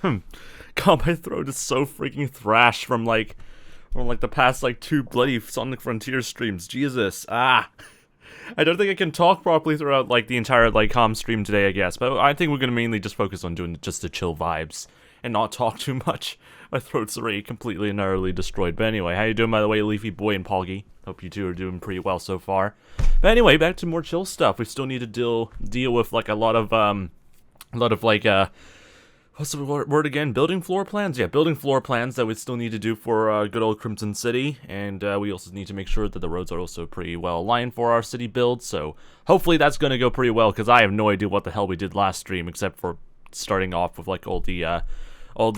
God, my throat is so freaking thrashed from the past like 2 bloody Sonic Frontier streams. Jesus. I don't think I can talk properly throughout like the entire like calm stream today, I guess. But I think we're gonna mainly just focus on doing just the chill vibes and not talk too much. My throat's already completely and utterly destroyed. But anyway, how you doing, by the way, @𝗦cie𝗰𝗶𝗹 𝗟𝗶? Hope you two are doing pretty well so far. But anyway, back to more chill stuff. We still need to deal with like a lot of like what's the word again? Building floor plans? Yeah, building floor plans that we still need to do for good old Crimson City. And we also need to make sure that the roads are also pretty well aligned for our city build. So hopefully that's going to go pretty well, because I have no idea what the hell we did last stream, except for starting off with like all the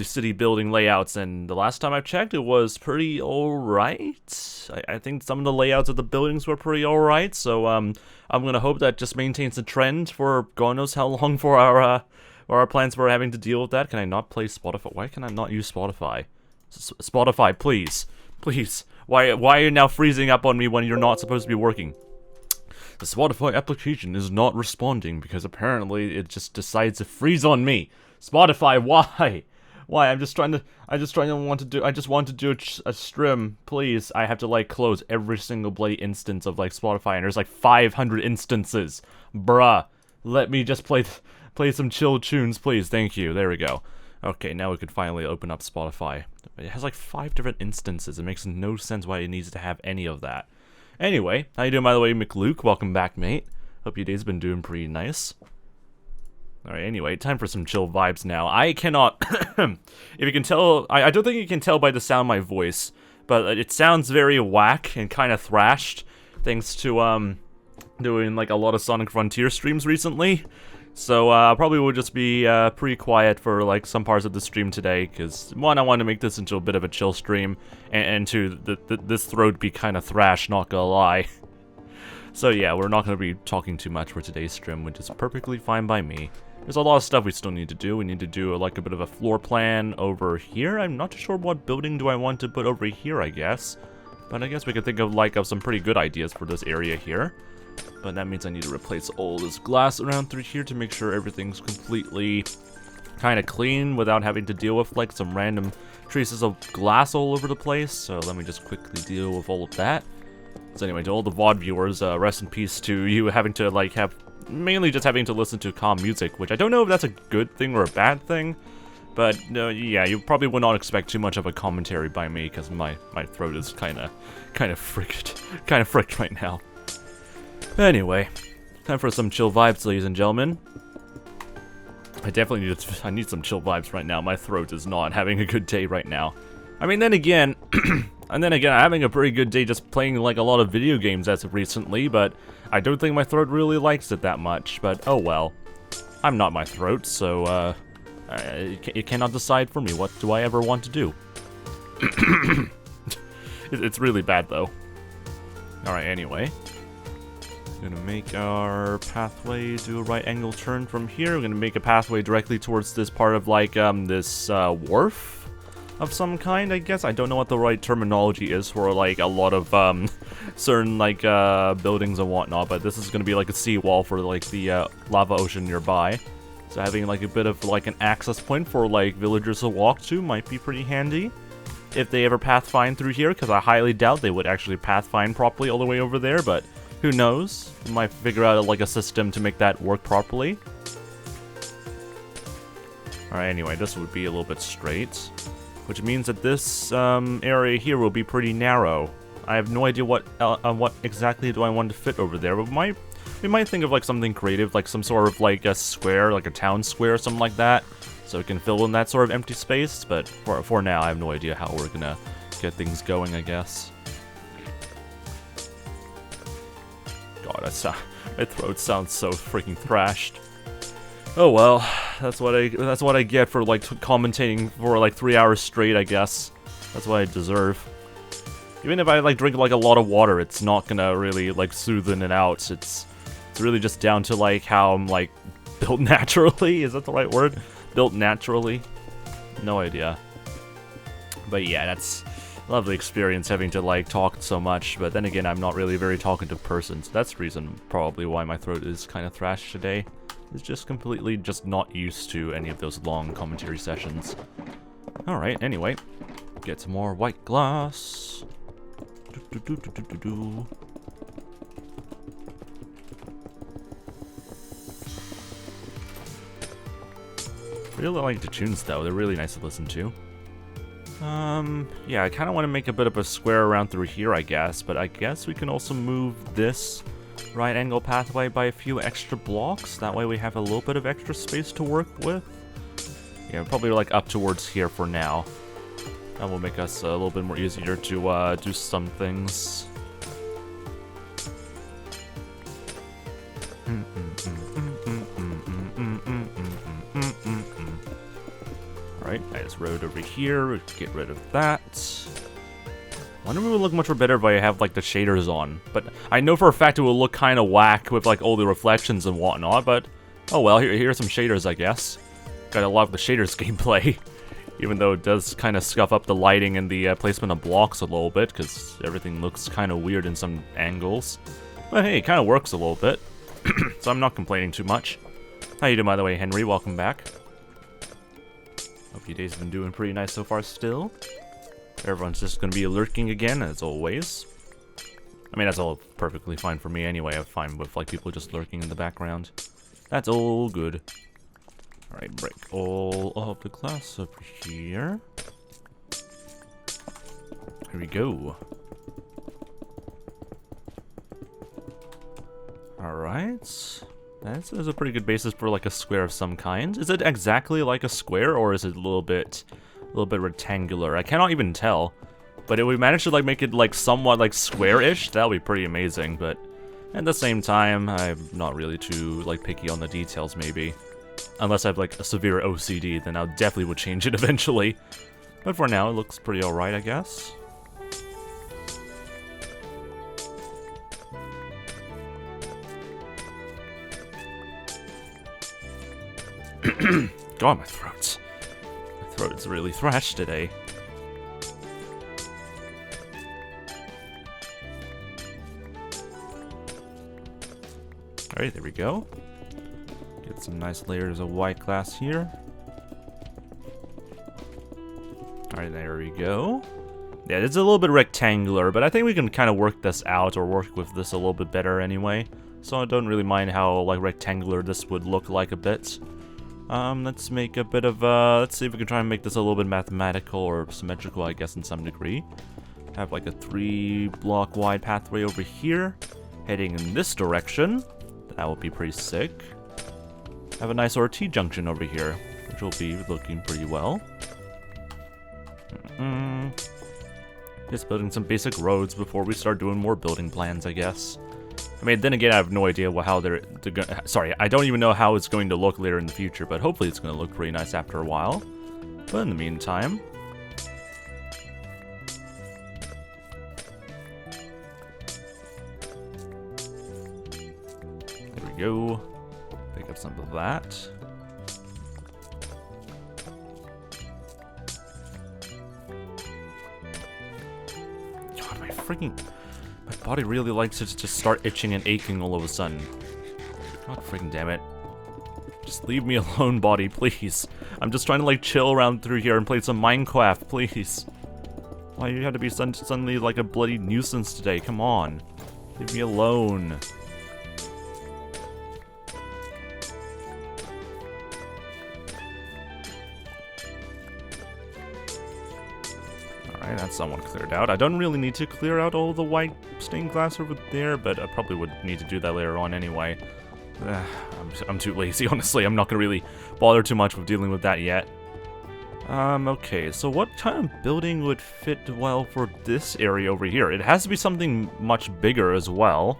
city building layouts. And the last time I checked, it was pretty alright. I think some of the layouts of the buildings were pretty alright. So I'm going to hope that just maintains the trend for God knows how long for our plans for having to deal with that. Can I not play Spotify? Why can I not use Spotify? Spotify, please. Please. Why are you now freezing up on me when you're not supposed to be working? The Spotify application is not responding because apparently it just decides to freeze on me. Spotify, why? Why? I just want to do a stream, please. I have to like close every single bloody instance of like Spotify, and there's like 500 instances. Bruh. Let me just play some chill tunes, please. Thank you. There we go. Okay, now we can finally open up Spotify. It has like 5 different instances. It makes no sense why it needs to have any of that. Anyway, how you doing, by the way, McLuke? Welcome back, mate. Hope your day's been doing pretty nice. Alright, anyway, time for some chill vibes now. I cannot... if you can tell... I don't think you can tell by the sound of my voice, but it sounds very whack and kind of thrashed, thanks to, doing, like, a lot of Sonic Frontier streams recently. So, probably will just be, pretty quiet for, like, some parts of the stream today, because, 1, I want to make this into a bit of a chill stream, and 2, this throat be kind of thrashed, not gonna lie. So yeah, we're not going to be talking too much for today's stream, which is perfectly fine by me. There's a lot of stuff we still need to do. We need to do like a bit of a floor plan over here. I'm not sure what building do I want to put over here, I guess. But I guess we could think of like some pretty good ideas for this area here. But that means I need to replace all this glass around through here to make sure everything's completely kind of clean without having to deal with like some random traces of glass all over the place. So let me just quickly deal with all of that. So anyway, to all the VOD viewers, rest in peace to you having to like mainly just having to listen to calm music, which I don't know if that's a good thing or a bad thing, but yeah, you probably would not expect too much of a commentary by me because my throat is kind of fricked right now. Anyway, time for some chill vibes, ladies and gentlemen. I need some chill vibes right now. My throat is not having a good day right now. I mean, then again, I'm having a pretty good day just playing like a lot of video games as of recently, but I don't think my throat really likes it that much, but oh well. I'm not my throat, so it cannot decide for me what do I ever want to do. It's really bad though. Alright, anyway. We're gonna make our pathway do a right angle turn from here. We're gonna make a pathway directly towards this part of like this wharf of some kind, I guess. I don't know what the right terminology is for like a lot of certain like buildings and whatnot, but this is gonna be like a seawall for like the lava ocean nearby. So having like a bit of like an access point for like villagers to walk to might be pretty handy if they ever pathfind through here, because I highly doubt they would actually pathfind properly all the way over there, but who knows? We might figure out like a system to make that work properly. Alright, anyway, this would be a little bit straight, which means that this area here will be pretty narrow. I have no idea what exactly do I want to fit over there, but we might think of like something creative, like some sort of like a square, like a town square or something like that, so it can fill in that sort of empty space. But for now, I have no idea how we're gonna get things going, I guess. God, my throat sounds so freaking thrashed. Oh well, that's what I get for like commentating for like 3 hours straight, I guess. That's what I deserve. Even if I like drink like a lot of water, it's not gonna really like soothe it out. It's really just down to like how I'm like built naturally. Is that the right word? Built naturally? No idea. But yeah, that's a lovely experience having to like talk so much. But then again, I'm not really a very talkative person, so that's the reason probably why my throat is kind of thrashed today. is just completely just not used to any of those long commentary sessions. Alright, anyway. Get some more white glass. Really like the tunes though, they're really nice to listen to. Yeah, I kind of want to make a bit of a square around through here, I guess, but I guess we can also move this right angle pathway by a few extra blocks. That way we have a little bit of extra space to work with. Yeah, probably like up towards here for now. That will make us a little bit more easier to do some things. Alright, nice road over here. Get rid of that. Wonder if it would look much more better if I have like the shaders on. But I know for a fact it will look kind of whack with like all the reflections and whatnot. But oh well, here's some shaders, I guess. Gotta love the shaders gameplay. Even though it does kind of scuff up the lighting and the placement of blocks a little bit, because everything looks kind of weird in some angles. But hey, it kind of works a little bit. So I'm not complaining too much. How you doing, by the way, Henry? Welcome back. Hope your days have been doing pretty nice so far still. Everyone's just going to be lurking again, as always. I mean, that's all perfectly fine for me anyway. I'm fine with like people just lurking in the background. That's all good. Alright, break all of the glass over here. Here we go. Alright. This is a pretty good basis for like a square of some kind. Is it exactly like a square, or is it a little bit rectangular? I cannot even tell. But if we manage to like make it like somewhat like square-ish, that would be pretty amazing. But at the same time, I'm not really too like picky on the details maybe. Unless I have like a severe OCD, then I definitely would change it eventually. But for now, it looks pretty alright, I guess. God, my throat. My throat is really thrashed today. Alright, there we go. Get some nice layers of white glass here. Alright, there we go. Yeah, it's a little bit rectangular, but I think we can kind of work this out, or work with this a little bit better anyway. So I don't really mind how like rectangular this would look like a bit. Let's make a bit of, let's see if we can try and make this a little bit mathematical or symmetrical, I guess, in some degree. Have like a 3-block wide pathway over here, heading in this direction. That would be pretty sick. Have a nice RT junction over here, which will be looking pretty well. Just building some basic roads before we start doing more building plans, I guess. I mean, then again, I have no idea how they're sorry, I don't even know how it's going to look later in the future, but hopefully it's going to look pretty nice after a while. But in the meantime... there we go. Pick up some of that. God, my freaking... my body really likes to just start itching and aching all of a sudden. God freaking damn it. Just leave me alone, body, please. I'm just trying to like chill around through here and play some Minecraft, please. Why you have to be suddenly like a bloody nuisance today? Come on. Leave me alone. Alright, that's somewhat cleared out. I don't really need to clear out all the white stained glass over there, but I probably would need to do that later on anyway. I'm too lazy, honestly. I'm not going to really bother too much with dealing with that yet. Okay, so what kind of building would fit well for this area over here? It has to be something much bigger as well.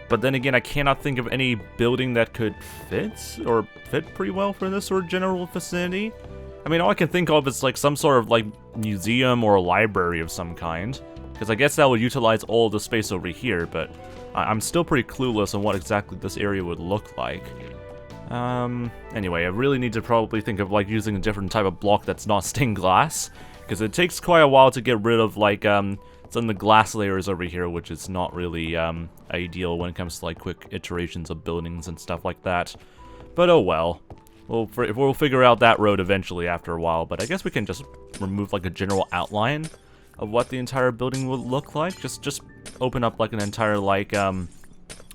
But then again, I cannot think of any building that could fit pretty well for this sort of general vicinity. I mean, all I can think of is like some sort of like museum or a library of some kind. Because I guess that would utilize all the space over here, but I'm still pretty clueless on what exactly this area would look like. Anyway, I really need to probably think of like using a different type of block that's not stained glass. Because it takes quite a while to get rid of like some of the glass layers over here, which is not really ideal when it comes to like quick iterations of buildings and stuff like that. But oh well. We'll figure out that road eventually after a while, but I guess we can just remove like a general outline of what the entire building will look like. Just open up like an entire like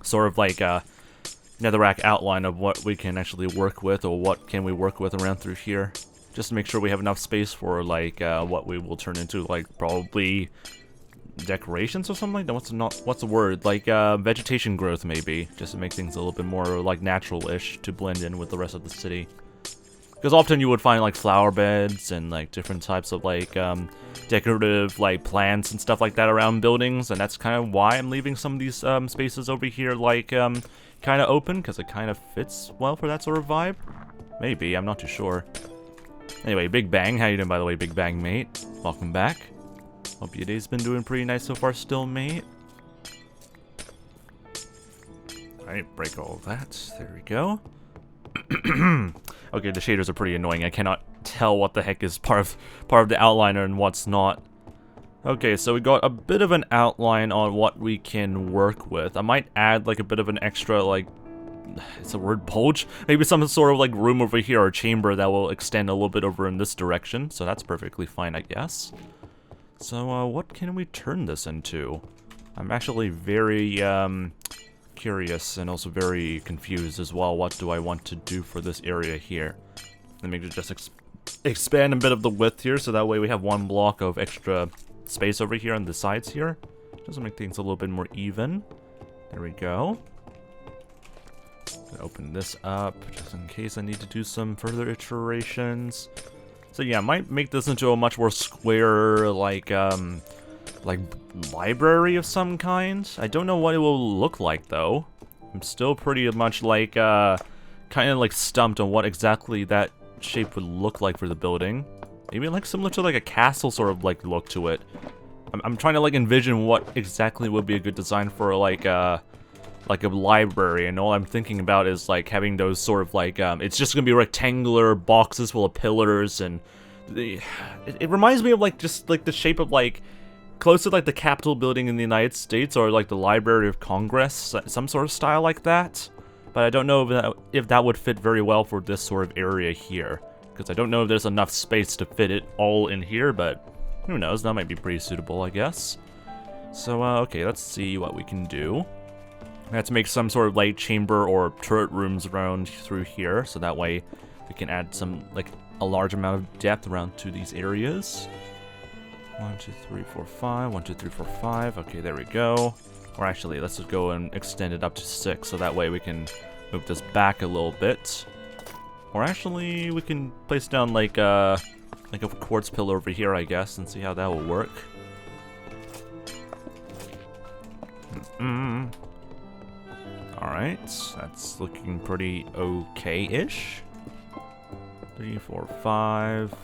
sort of like netherrack outline of what we can actually work with, or what can we work with around through here. Just to make sure we have enough space for like what we will turn into, like probably decorations or something like that. What's the word? Like vegetation growth maybe, just to make things a little bit more like natural-ish to blend in with the rest of the city. Because often you would find like flower beds and like different types of like decorative like plants and stuff like that around buildings, and that's kind of why I'm leaving some of these spaces over here like kind of open, because it kind of fits well for that sort of vibe. Maybe, I'm not too sure. Anyway, Big Bang, how you doing by the way, Big Bang mate? Welcome back. Hope your day's been doing pretty nice so far still, mate. Alright, break all of that. There we go. Okay, the shaders are pretty annoying. I cannot tell what the heck is part of the outliner and what's not. Okay, so we got a bit of an outline on what we can work with. I might add like a bit of an extra like, it's a word, bulge? Maybe some sort of like room over here or chamber that will extend a little bit over in this direction. So that's perfectly fine, I guess. So what can we turn this into? I'm actually very curious and also very confused as well. What do I want to do for this area here? Let me just expand a bit of the width here, so that way we have one block of extra space over here on the sides here. Just to make things a little bit more even. There we go. Open this up just in case I need to do some further iterations. So yeah, I might make this into a much more square, like library of some kind. I don't know what it will look like though. I'm still pretty much like kind of like stumped on what exactly that shape would look like for the building. Maybe like similar to like a castle sort of like look to it. I'm trying to like envision what exactly would be a good design for like a library, and all I'm thinking about is like having those sort of like it's just gonna be rectangular boxes full of pillars, and it reminds me of like just like the shape of like close to like the Capitol building in the United States, or like the Library of Congress, some sort of style like that. But I don't know if that would fit very well for this sort of area here, because I don't know if there's enough space to fit it all in here, but who knows, that might be pretty suitable, I guess. So okay, let's see what we can do. I have to make some sort of light chamber or turret rooms around through here, so that way we can add some, like, a large amount of depth around to these areas. 1, 2, 3, 4, 5. 1, 2, 3, 4, 5. Okay, there we go. Or actually, let's just go and extend it up to 6, so that way we can move this back a little bit. Or actually, we can place down like a quartz pillar over here, I guess, and see how that will work. Alright, that's looking pretty okay-ish. 3, 4, 5.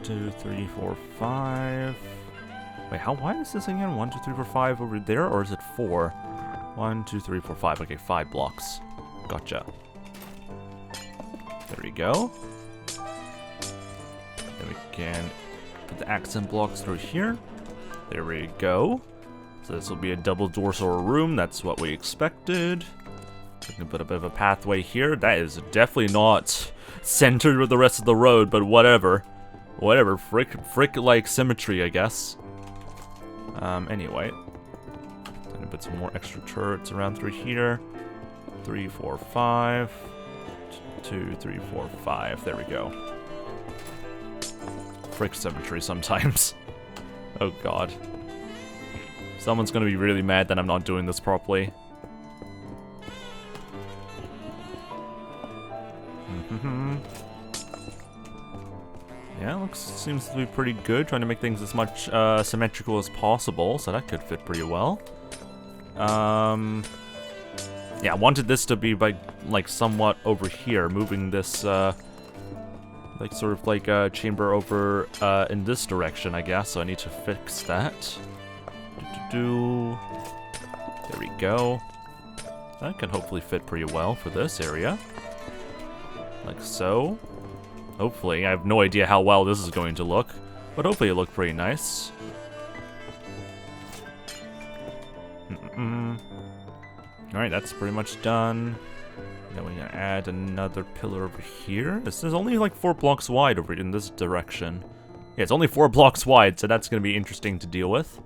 2, 3, 4, 5. Wait, how wide is this again? 1, 2, 3, 4, 5 over there, or is it 4? 1, 2, 3, 4, 5. Okay, 5 blocks. Gotcha. There we go. Then we can put the accent blocks through here. There we go. So this will be a double door sort of room. That's what we expected. We can put a bit of a pathway here. That is definitely not centered with the rest of the road, but whatever. Whatever. Frick like symmetry, I guess. Anyway. Gonna put some more extra turrets around through here. 3, 4, 5. 2, 3, 4, 5. There we go. Frick symmetry sometimes. Oh god. Someone's gonna be really mad that I'm not doing this properly. Yeah, seems to be pretty good. Trying to make things as much symmetrical as possible, so that could fit pretty well. Yeah, I wanted this to be like somewhat over here, moving this like sort of like a chamber over in this direction, I guess. So I need to fix that. There we go. That can hopefully fit pretty well for this area. Like so. Hopefully. I have no idea how well this is going to look, but hopefully it looked pretty nice. Alright, that's pretty much done. Then we're gonna add another pillar over here. This is only like 4 blocks wide over in this direction. Yeah, it's only 4 blocks wide, so that's gonna be interesting to deal with.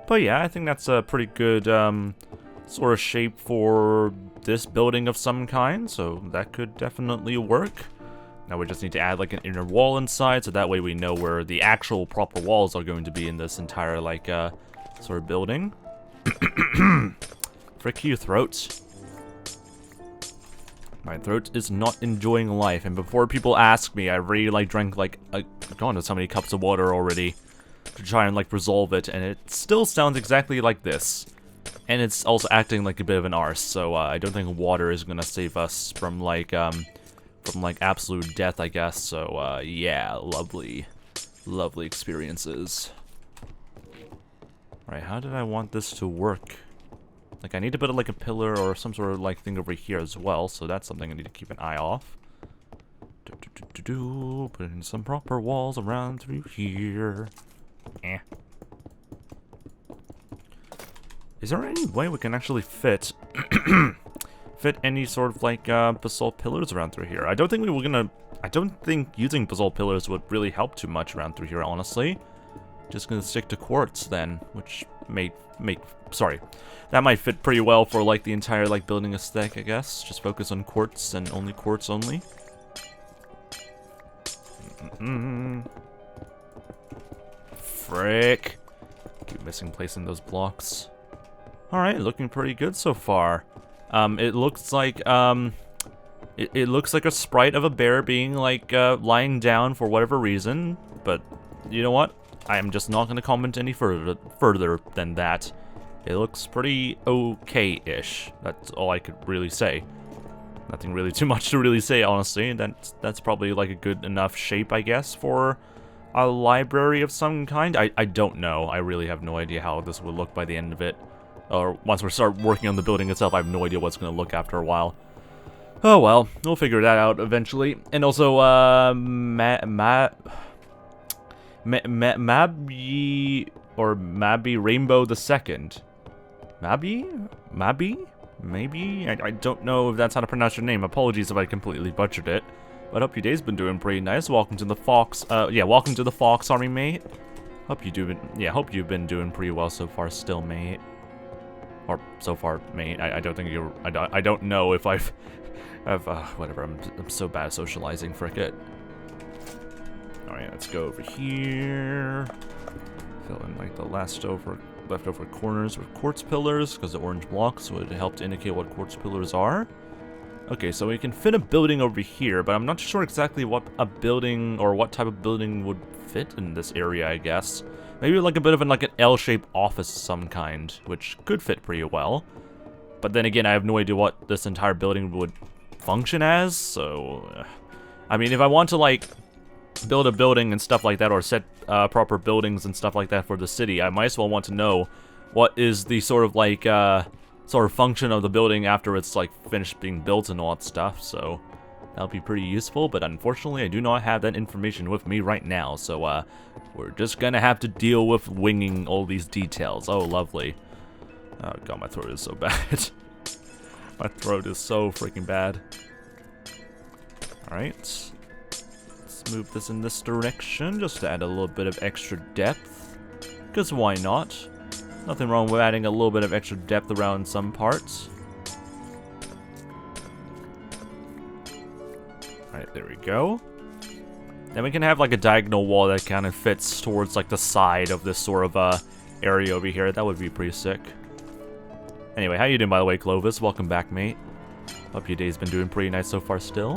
But yeah, I think that's a pretty good sort of shape for this building of some kind, so that could definitely work. Now we just need to add like an inner wall inside, so that way we know where the actual proper walls are going to be in this entire like sort of building. Frick you, throat. My throat is not enjoying life, and before people ask me, I really like drank like I don't know so many cups of water already to try and like resolve it, and it still sounds exactly like this. And it's also acting like a bit of an arse, so I don't think water is gonna save us from like absolute death, I guess. So yeah, lovely experiences. Alright, how did I want this to work? Like, I need to put like a pillar or some sort of like thing over here as well, so that's something I need to keep an eye off. Put in some proper walls around through here. Is there any way we can actually fit any sort of like basalt pillars around through here? I don't think using basalt pillars would really help too much around through here, honestly. Just gonna stick to quartz then, which that might fit pretty well for like the entire like building aesthetic, I guess. Just focus on quartz and only quartz only. Frick. Keep missing placing those blocks. Alright, looking pretty good so far. It looks like it looks like a sprite of a bear being like lying down for whatever reason, but you know what? I am just not going to comment any further than that. It looks pretty okay-ish. That's all I could really say. Nothing really too much to really say, honestly. That's probably like a good enough shape, I guess, for a library of some kind. I don't know. I really have no idea how this will look by the end of it. Or once we start working on the building itself, I have no idea what's going to look after a while. Oh well, we'll figure that out eventually. And also, 𝗦blive or 𝗦ci𝗰𝗶 𝗟𝗀. Mabby? Maybe? I don't know if that's how to pronounce your name. Apologies if I completely butchered it. But hope your day's been doing pretty nice. Welcome to the welcome to the Fox Army, mate. Hope you've been doing pretty well so far still, mate. Or so far, mate. I don't think you're. I don't know if I've whatever. I'm so bad at socializing. Frick it. All right, let's go over here. Fill in like the leftover corners with quartz pillars, because the orange blocks would help to indicate what quartz pillars are. Okay, so we can fit a building over here, but I'm not sure exactly what a building or what type of building would fit in this area, I guess. Maybe like a bit of like an L-shaped office of some kind, which could fit pretty well. But then again, I have no idea what this entire building would function as, so... I mean, if I want to like build a building and stuff like that, or set proper buildings and stuff like that for the city, I might as well want to know what is the sort of like function of the building after it's like finished being built and all that stuff. So that'll be pretty useful, but unfortunately I do not have that information with me right now, so we're just gonna have to deal with winging all these details. Oh, lovely. Oh god, my throat is so bad. My throat is so freaking bad. Alright. Move this in this direction just to add a little bit of extra depth, because why not? Nothing wrong with adding a little bit of extra depth around some parts. Alright, there we go. Then we can have like a diagonal wall that kind of fits towards like the side of this sort of area over here. That would be pretty sick. Anyway, how you doing, by the way, Clovis? Welcome back, mate. Hope your day's been doing pretty nice so far still.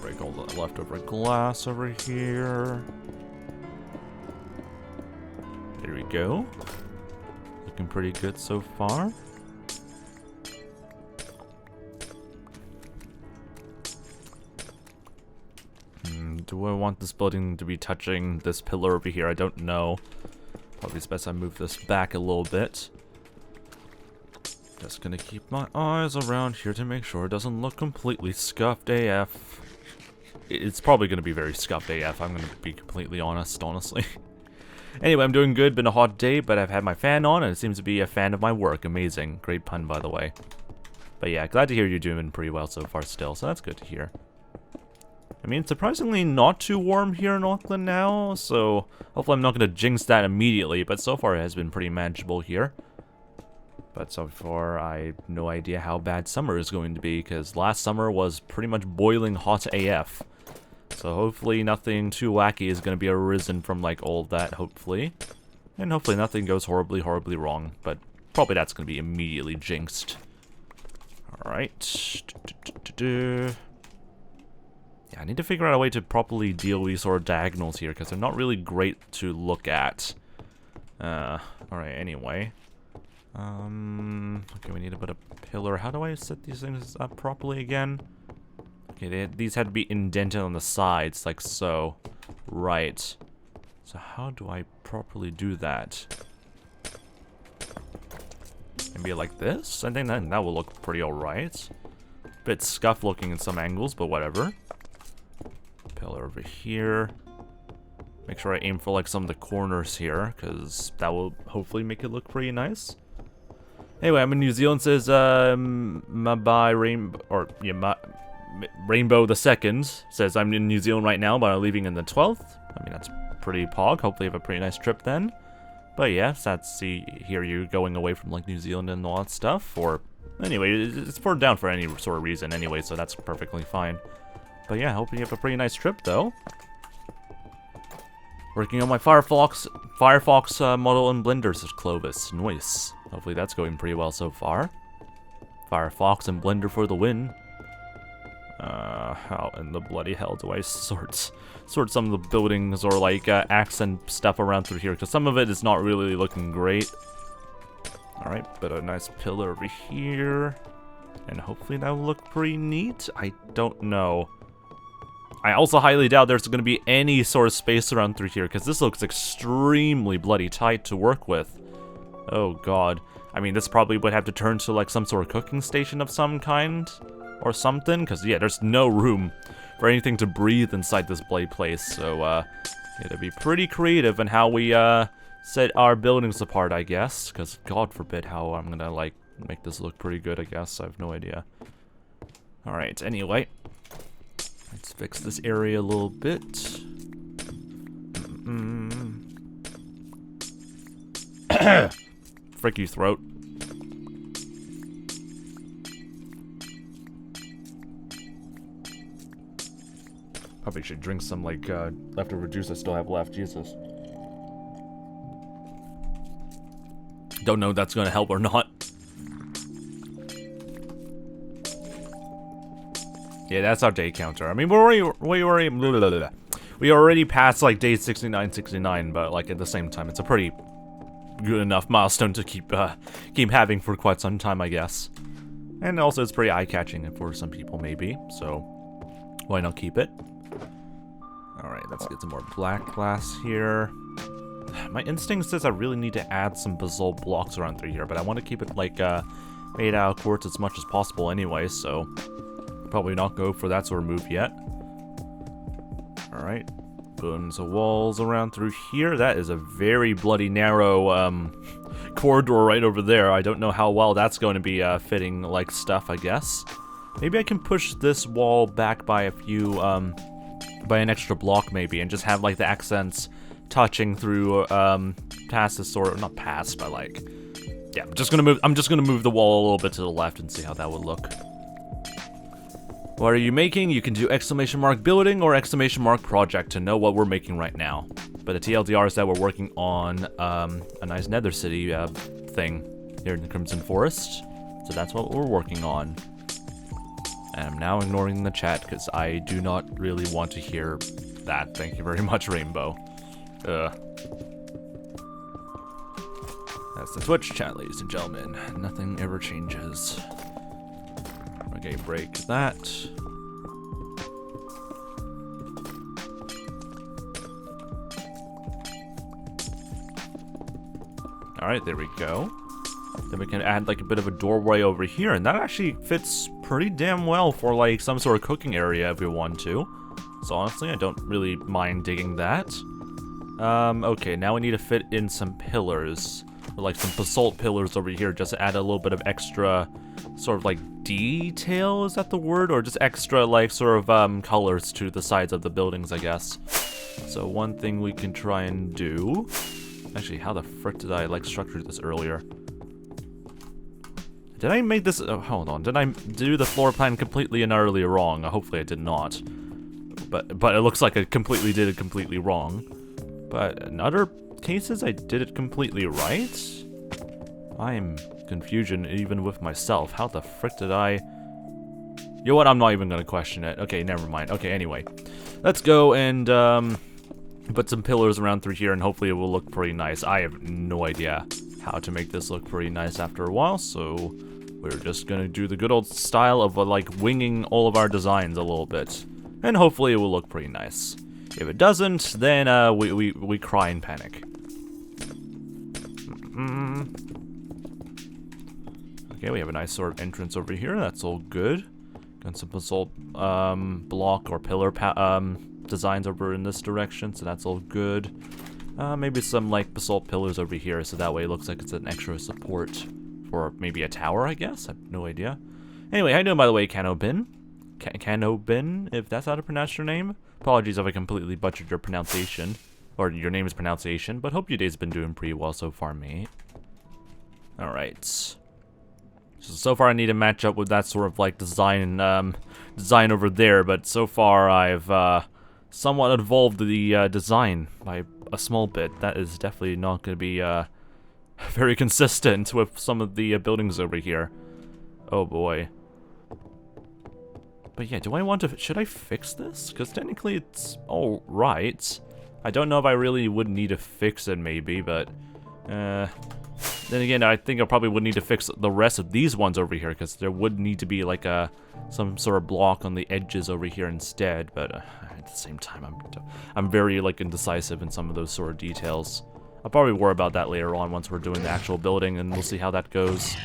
Break all the leftover glass over here. There we go. Looking pretty good so far. Do I want this building to be touching this pillar over here? I don't know. Probably it's best I move this back a little bit. Just gonna keep my eyes around here to make sure it doesn't look completely scuffed AF. It's probably gonna be very scuffed AF, I'm gonna be completely honest, honestly. Anyway, I'm doing good. Been a hot day, but I've had my fan on, and it seems to be a fan of my work. Amazing. Great pun, by the way. But yeah, glad to hear you're doing pretty well so far still, so that's good to hear. I mean, it's surprisingly not too warm here in Auckland now, so hopefully I'm not going to jinx that immediately, but so far it has been pretty manageable here. But so far, I have no idea how bad summer is going to be, because last summer was pretty much boiling hot AF. So hopefully nothing too wacky is going to be arisen from, like, all that, hopefully. And hopefully nothing goes horribly, horribly wrong, but probably that's going to be immediately jinxed. Alright. Yeah, I need to figure out a way to properly deal with these sort of diagonals here, because they're not really great to look at. Alright, anyway. Okay, we need to put a pillar. How do I set these things up properly again? Okay, these had to be indented on the sides, like so. Right. So how do I properly do that? Maybe like this? I think that will look pretty alright. Bit scuffed looking in some angles, but whatever. Pillar over here. Make sure I aim for like some of the corners here, because that will hopefully make it look pretty nice. Anyway, I'm in New Zealand, says 𝗦cie𝗰𝗶 𝗟𝗶𝗟 says I'm in New Zealand right now, but I'm leaving on the 12th. I mean, that's pretty pog. Hopefully you have a pretty nice trip then. But yeah, sad to hear you going away from like New Zealand and all that stuff. Or anyway, it's poured down for any sort of reason anyway, so that's perfectly fine. But yeah, hoping you have a pretty nice trip though. Working on my Firefox model in Blender, says 𝗦cie𝗰𝗶 Nice. Hopefully that's going pretty well so far. Firefox and Blender for the win. How in the bloody hell do I sort some of the buildings or like accent stuff around through here? Because some of it is not really looking great. Alright, but a nice pillar over here. And hopefully that will look pretty neat. I don't know. I also highly doubt there's going to be any sort of space around through here, because this looks extremely bloody tight to work with. Oh god. I mean, this probably would have to turn to like some sort of cooking station of some kind, or something, because yeah, there's no room for anything to breathe inside this bloody place, so yeah, to be pretty creative in how we set our buildings apart, I guess, because god forbid how I'm gonna like make this look pretty good, I guess. I have no idea. Alright, anyway. Let's fix this area a little bit. Frick you, throat. Probably should drink some, like, leftover juice I still have left. Jesus. Don't know if that's gonna help or not. Yeah, that's our day counter. I mean, we already passed like day 69, but like at the same time, it's a pretty good enough milestone to keep having for quite some time, I guess. And also, it's pretty eye-catching for some people, maybe. So, why not keep it? All right, let's get some more black glass here. My instinct says I really need to add some basalt blocks around through here, but I want to keep it like made out of quartz as much as possible anyway. So. Probably not go for that sort of move yet. Alright. Putting some walls around through here. That is a very bloody narrow corridor right over there. I don't know how well that's going to be fitting like stuff, I guess. Maybe I can push this wall back by a few, by an extra block maybe, and just have like the accents touching through past this sort of, not past, but like, yeah, I'm just gonna move the wall a little bit to the left and see how that would look. What are you making? You can do !building or !project to know what we're making right now. But the TLDR is that we're working on a nice nether city thing here in the Crimson Forest. So that's what we're working on. And I'm now ignoring the chat because I do not really want to hear that. Thank you very much, Rainbow. That's the Twitch chat, ladies and gentlemen. Nothing ever changes. Okay, break that. Alright, there we go. Then we can add like a bit of a doorway over here, and that actually fits pretty damn well for like some sort of cooking area if we want to. So honestly, I don't really mind digging that. Okay, now we need to fit in some pillars. Or like some basalt pillars over here, just to add a little bit of extra sort of like detail, is that the word? Or just extra like sort of colors to the sides of the buildings, I guess. So one thing we can try and do... Actually, how the frick did I like structure this earlier? Did I make this... Oh, hold on. Did I do the floor plan completely and utterly wrong? Hopefully I did not. But it looks like I completely did it completely wrong. But in other cases, I did it completely right? I'm confusion even with myself. How the frick did I... You know what? I'm not even going to question it. Okay, never mind. Okay, anyway. Let's go and put some pillars around through here, and hopefully it will look pretty nice. I have no idea how to make this look pretty nice after a while, so we're just going to do the good old style of like winging all of our designs a little bit. And hopefully it will look pretty nice. If it doesn't, then we cry and panic. Okay, we have a nice sort of entrance over here. That's all good. Got some basalt block or pillar designs over in this direction, so that's all good. Maybe some like basalt pillars over here, so that way it looks like it's an extra support for maybe a tower, I guess. I have no idea. Anyway, how you doing, by the way, 𝗏𝗏 𝗏𝗏, if that's how to pronounce your name. Apologies if I completely butchered your pronunciation, or your name's pronunciation, but hope your day's been doing pretty well so far, mate. Alright. So far I need to match up with that sort of like design over there, but so far I've somewhat evolved the design by a small bit. That is definitely not going to be very consistent with some of the buildings over here. Oh boy. But yeah, do I want to... Should I fix this? Because technically it's alright. I don't know if I really would need to fix it, maybe, but... Then again, I think I probably would need to fix the rest of these ones over here, because there would need to be like some sort of block on the edges over here instead. But at the same time, I'm very like indecisive in some of those sort of details. I'll probably worry about that later on once we're doing the actual building, and we'll see how that goes.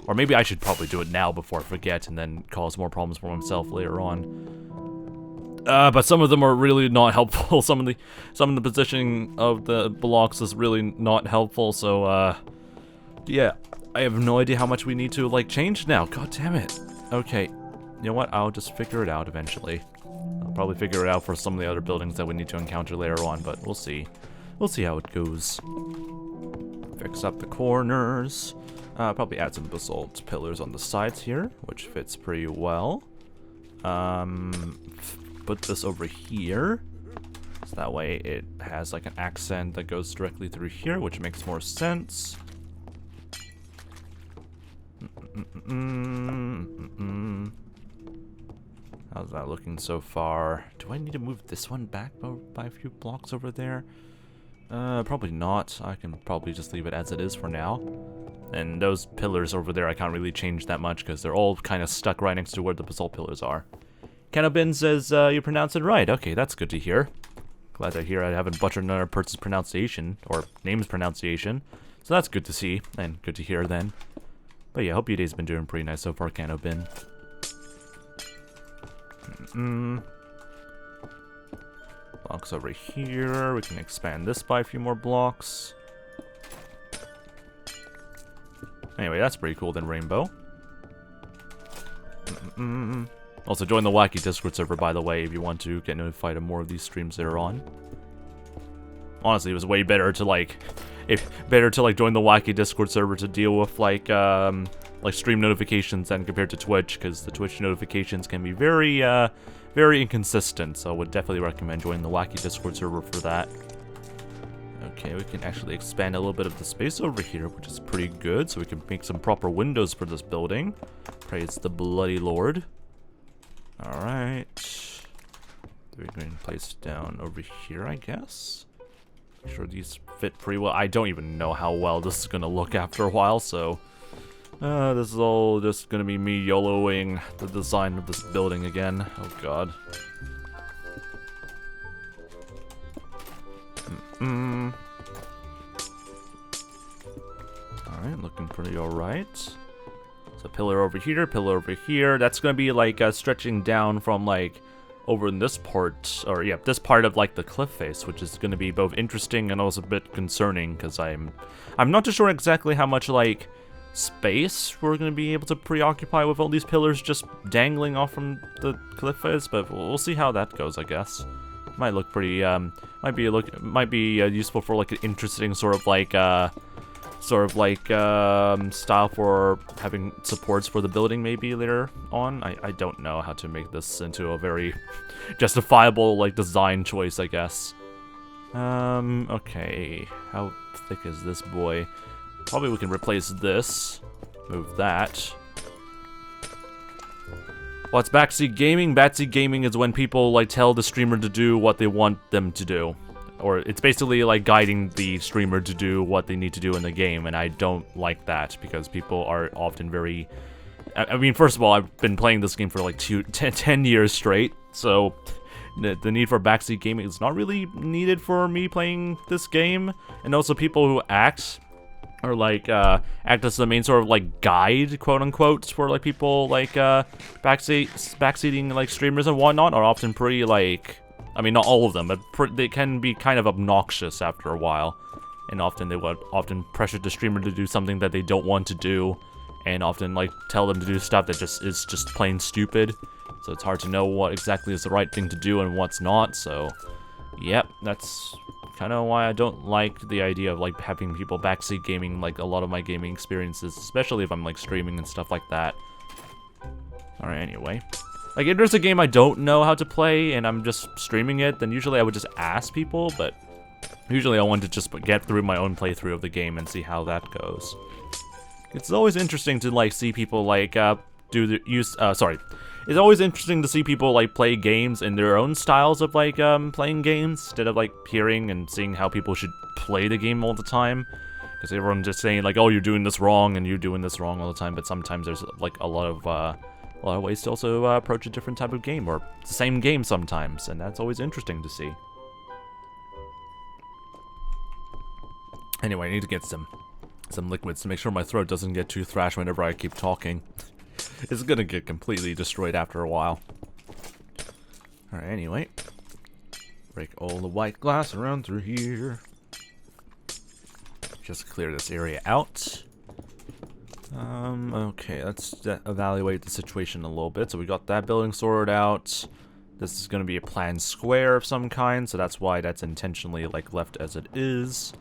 Or maybe I should probably do it now before I forget, and then cause more problems for myself later on. But some of them are really not helpful. Some of the positioning of the blocks is really not helpful. So yeah, I have no idea how much we need to like change now. God damn it. Okay, you know what? I'll just figure it out eventually. I'll probably figure it out for some of the other buildings that we need to encounter later on, but we'll see. We'll see how it goes. Fix up the corners. Probably add some basalt pillars on the sides here, which fits pretty well. Put this over here, so that way it has like an accent that goes directly through here, which makes more sense. How's that looking so far? Do I need to move this one back by a few blocks over there? Probably not. I can probably just leave it as it is for now. And those pillars over there I can't really change that much because they're all kind of stuck right next to where the basalt pillars are. 𝗏𝗏 says you pronounce it right. Okay, that's good to hear. Glad to hear I haven't butchered another person's pronunciation, or name's pronunciation. So that's good to see, and good to hear then. But yeah, hope your day's been doing pretty nice so far, 𝗏𝗏. Blocks over here. We can expand this by a few more blocks. Anyway, that's pretty cool then, Rainbow. Also, join the 𝗏𝗏 Discord server, by the way, if you want to get notified of more of these streams later on. Honestly, it was way better to like, join the 𝗏𝗏 Discord server to deal with like stream notifications than compared to Twitch, because the Twitch notifications can be very, very inconsistent. So I would definitely recommend joining the 𝗏𝗏 Discord server for that. Okay, we can actually expand a little bit of the space over here, which is pretty good. So we can make some proper windows for this building. Praise the bloody Lord. Alright. We can place down over here, I guess. I'm sure these fit pretty well. I don't even know how well this is going to look after a while, so... this is all just going to be me YOLOing the design of this building again. Oh god. Alright, looking pretty alright. So pillar over here, pillar over here. That's going to be like stretching down from like over in this part, or yeah, this part of like the cliff face, which is going to be both interesting and also a bit concerning, because I'm not too sure exactly how much like space we're going to be able to preoccupy with all these pillars just dangling off from the cliff face, but we'll see how that goes, I guess. Might look pretty, might be useful for like an interesting sort of like style for having supports for the building maybe later on. I don't know how to make this into a very justifiable like design choice, I guess. Okay, how thick is this boy? Probably we can replace this, move that. What's backseat gaming? Backseat gaming is when people like tell the streamer to do what they want them to do. Or it's basically like guiding the streamer to do what they need to do in the game, and I don't like that because people are often very... I mean, first of all, I've been playing this game for like 10 years straight, so the need for backseat gaming is not really needed for me playing this game. And also people who act or like act as the main sort of like guide, quote unquote, for like people like backseating like streamers and whatnot are often pretty like, I mean not all of them, but they can be kind of obnoxious after a while, and often they would pressure the streamer to do something that they don't want to do, and often like tell them to do stuff that is just plain stupid. So it's hard to know what exactly is the right thing to do and what's not. So yep, that's kind of why I don't like the idea of like having people backseat gaming like a lot of my gaming experiences, especially if I'm like streaming and stuff like that. Alright, anyway. Like if there's a game I don't know how to play and I'm just streaming it, then usually I would just ask people, but usually I want to just get through my own playthrough of the game and see how that goes. It's always interesting to like see people like it's always interesting to see people like play games in their own styles of like playing games, instead of like hearing and seeing how people should play the game all the time, because everyone's just saying like, oh, you're doing this wrong and you're doing this wrong all the time. But sometimes there's like a lot of ways to also approach a different type of game, or the same game sometimes, and that's always interesting to see. Anyway, I need to get some liquids to make sure my throat doesn't get too thrashed whenever I keep talking. It's gonna get completely destroyed after a while. Alright, anyway. Break all the white glass around through here. Just clear this area out. Okay, let's evaluate the situation a little bit. So we got that building sorted out. This is gonna be a planned square of some kind, so that's why that's intentionally like left as it is.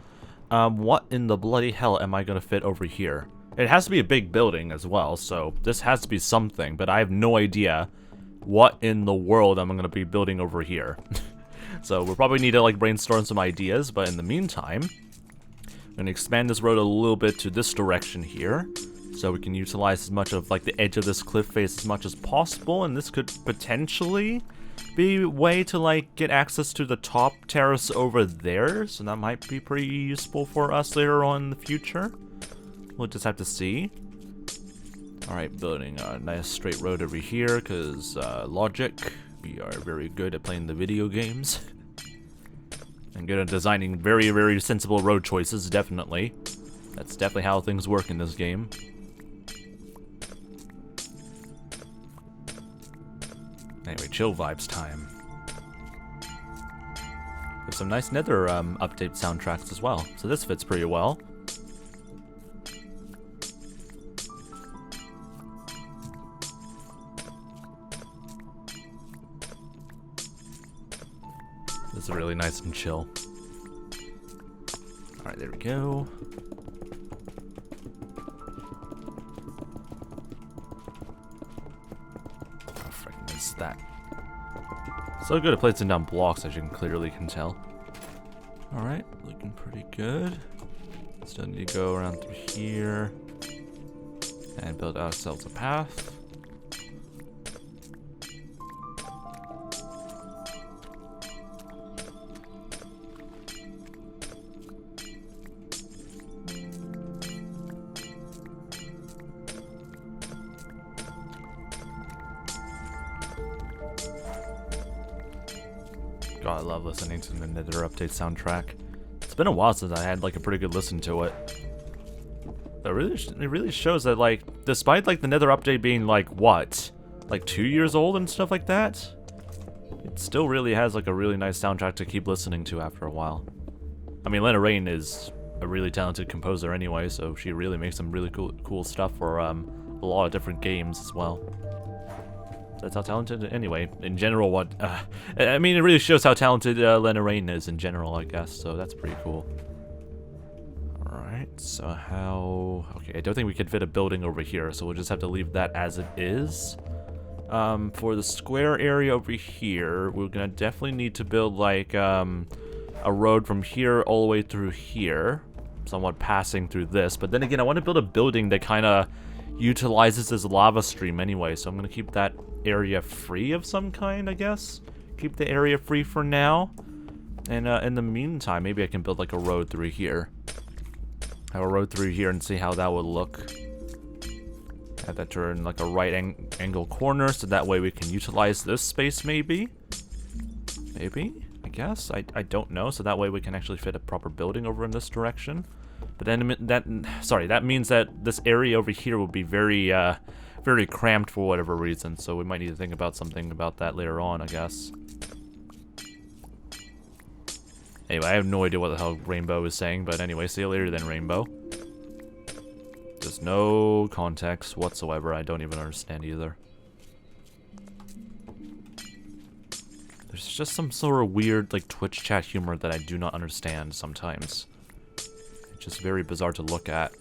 What in the bloody hell am I gonna fit over here? It has to be a big building as well, so this has to be something, but I have no idea what in the world I'm gonna be building over here. So we'll probably need to like brainstorm some ideas, but in the meantime, I'm gonna expand this road a little bit to this direction here, so we can utilize as much of like the edge of this cliff face as much as possible, and this could potentially be a way to like get access to the top terrace over there, so that might be pretty useful for us later on in the future. We'll just have to see. Alright, building a nice straight road over here, because logic. We are very good at playing the video games. And good at designing very, very sensible road choices, definitely. That's definitely how things work in this game. Anyway, chill vibes time. There's some nice Nether update soundtracks as well, so this fits pretty well. This is really nice and chill. Alright, there we go. Oh, frick, missed that. So good at placing down blocks, as you can clearly tell. Alright, looking pretty good. Still need to go around through here and build ourselves a path. God, I love listening to the Nether update soundtrack. It's been a while since I had like a pretty good listen to it. But it really shows that like, despite like the Nether update being like what, like 2 years old and stuff like that, it still really has like a really nice soundtrack to keep listening to after a while. I mean, 𝗦cie𝗰𝗶 is a really talented composer anyway, so she really makes some really cool stuff for a lot of different games as well. That's how talented, anyway, in general, I mean, it really shows how talented 𝗦cie𝗰𝗶 is in general, I guess, so that's pretty cool. Alright, so how... Okay, I don't think we could fit a building over here, so we'll just have to leave that as it is. For the square area over here, we're gonna definitely need to build, like, a road from here all the way through here, somewhat passing through this, but then again, I want to build a building that kind of utilizes this lava stream anyway, so I'm going to keep that area free of some kind, I guess. Keep the area free for now, and in the meantime, maybe I can build like a road through here. Have a road through here and see how that would look. Have that turn like a right angle corner, so that way we can utilize this space maybe. Maybe, I guess, I don't know, so that way we can actually fit a proper building over in this direction. But then that means that this area over here will be very, very cramped for whatever reason, so we might need to think about something about that later on, I guess. Anyway, I have no idea what the hell Rainbow is saying, but anyway, see you later then, Rainbow. There's no context whatsoever, I don't even understand either. There's just some sort of weird, like, Twitch chat humor that I do not understand sometimes. It's just very bizarre to look at.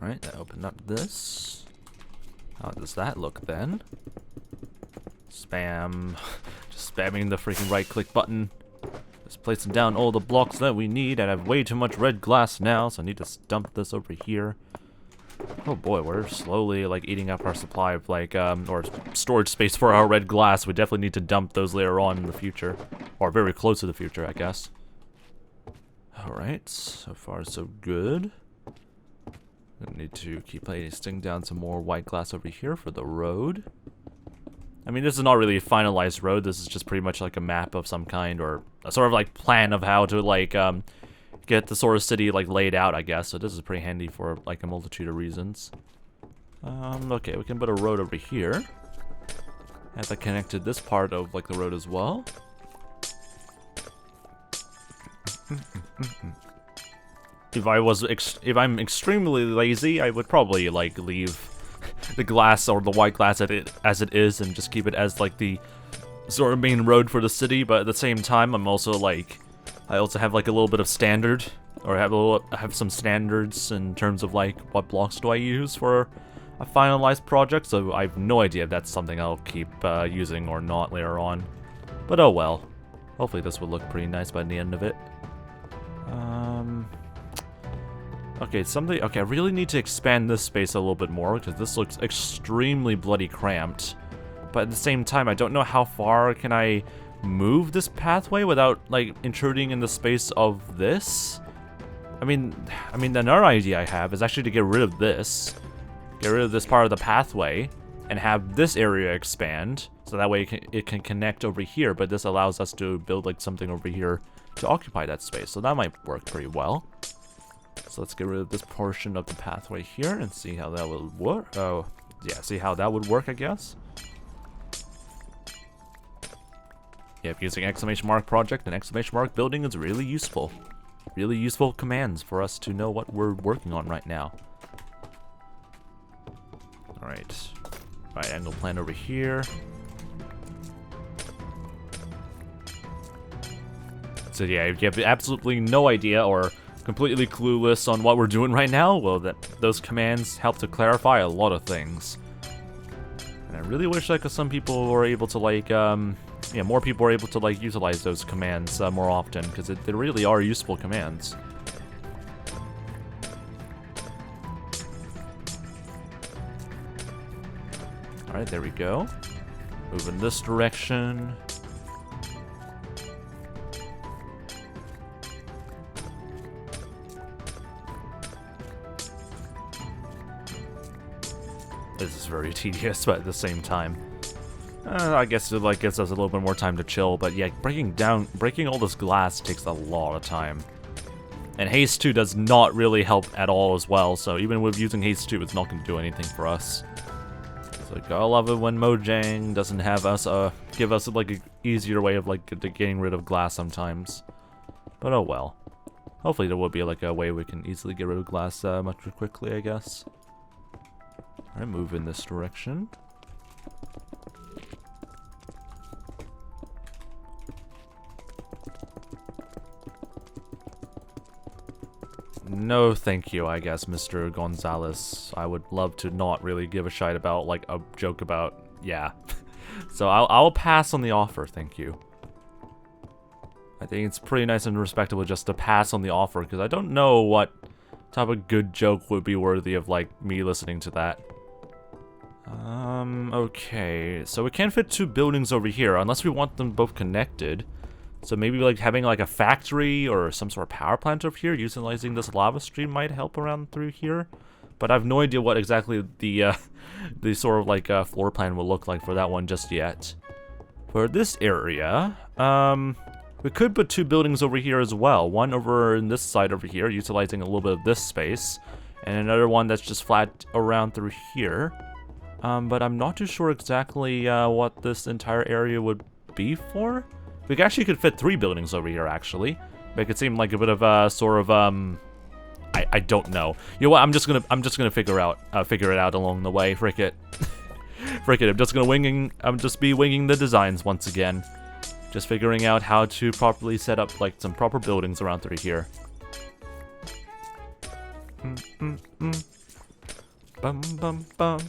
Alright, I open up this. How does that look then? Spam. Just spamming the freaking right-click button. Just placing down all the blocks that we need, and I have way too much red glass now, so I need to dump this over here. Oh boy, we're slowly, like, eating up our supply of, like, or storage space for our red glass. We definitely need to dump those later on in the future. Or very close to the future, I guess. Alright, so far so good. I need to keep placing down some more white glass over here for the road. I mean, this is not really a finalized road. This is just pretty much like a map of some kind, or a sort of, like, plan of how to, like, get the sort of city like laid out, I guess. So this is pretty handy for like a multitude of reasons. Okay, we can put a road over here. Have that connected this part of like the road as well. If I'm extremely lazy, I would probably like leave the glass or the white glass as it is and just keep it as like the sort of main road for the city. But at the same time, I'm also like, I also have like a little bit of standard, or have some standards in terms of like what blocks do I use for a finalized project, so I have no idea if that's something I'll keep using or not later on. But oh well. Hopefully this will look pretty nice by the end of it. Okay, okay, I really need to expand this space a little bit more, because this looks extremely bloody cramped. But at the same time, I don't know how far can I move this pathway without like intruding in the space of this. I mean another idea I have is actually to get rid of this part of the pathway and have this area expand, so that way it can connect over here, but this allows us to build like something over here to occupy that space, so that might work pretty well. So let's get rid of this portion of the pathway here and see how that will work. Oh yeah, see how that would work, I guess. Yeah, if using !! project and ! building is really useful. Really useful commands for us to know what we're working on right now. Alright. Right angle plan over here. So yeah, if you have absolutely no idea or completely clueless on what we're doing right now, well, those commands help to clarify a lot of things. And I really wish like some people were able to like, yeah, more people are able to like utilize those commands more often, because they really are useful commands. Alright, there we go. Move in this direction. This is very tedious, but at the same time, I guess it like gives us a little bit more time to chill. But yeah, breaking all this glass takes a lot of time, and haste 2 does not really help at all as well. So even with using haste 2, it's not going to do anything for us. So gotta love it when Mojang doesn't have us, give us like an easier way of like getting rid of glass sometimes. But oh well. Hopefully there will be like a way we can easily get rid of glass much more quickly, I guess. Alright, move in this direction. No thank you, I guess, Mr. Gonzalez. I would love to not really give a shite about, like, a joke about, yeah. So I'll pass on the offer, thank you. I think it's pretty nice and respectable just to pass on the offer, because I don't know what type of good joke would be worthy of, like, me listening to that. Okay. So we can't fit 2 buildings over here, unless we want them both connected. So maybe like having like a factory or some sort of power plant over here, utilizing this lava stream might help around through here. But I have no idea what exactly the sort of like floor plan will look like for that one just yet. For this area, we could put 2 buildings over here as well. One over in this side over here, utilizing a little bit of this space, and another one that's just flat around through here. But I'm not too sure exactly what this entire area would be for. We actually could fit 3 buildings over here, actually. Make it seem like a bit of a sort of I don't know. You know what? I'm just gonna figure it out along the way. Frick it. Frick it. I'm just be winging the designs once again. Just figuring out how to properly set up like some proper buildings around through here. Bum bum bum.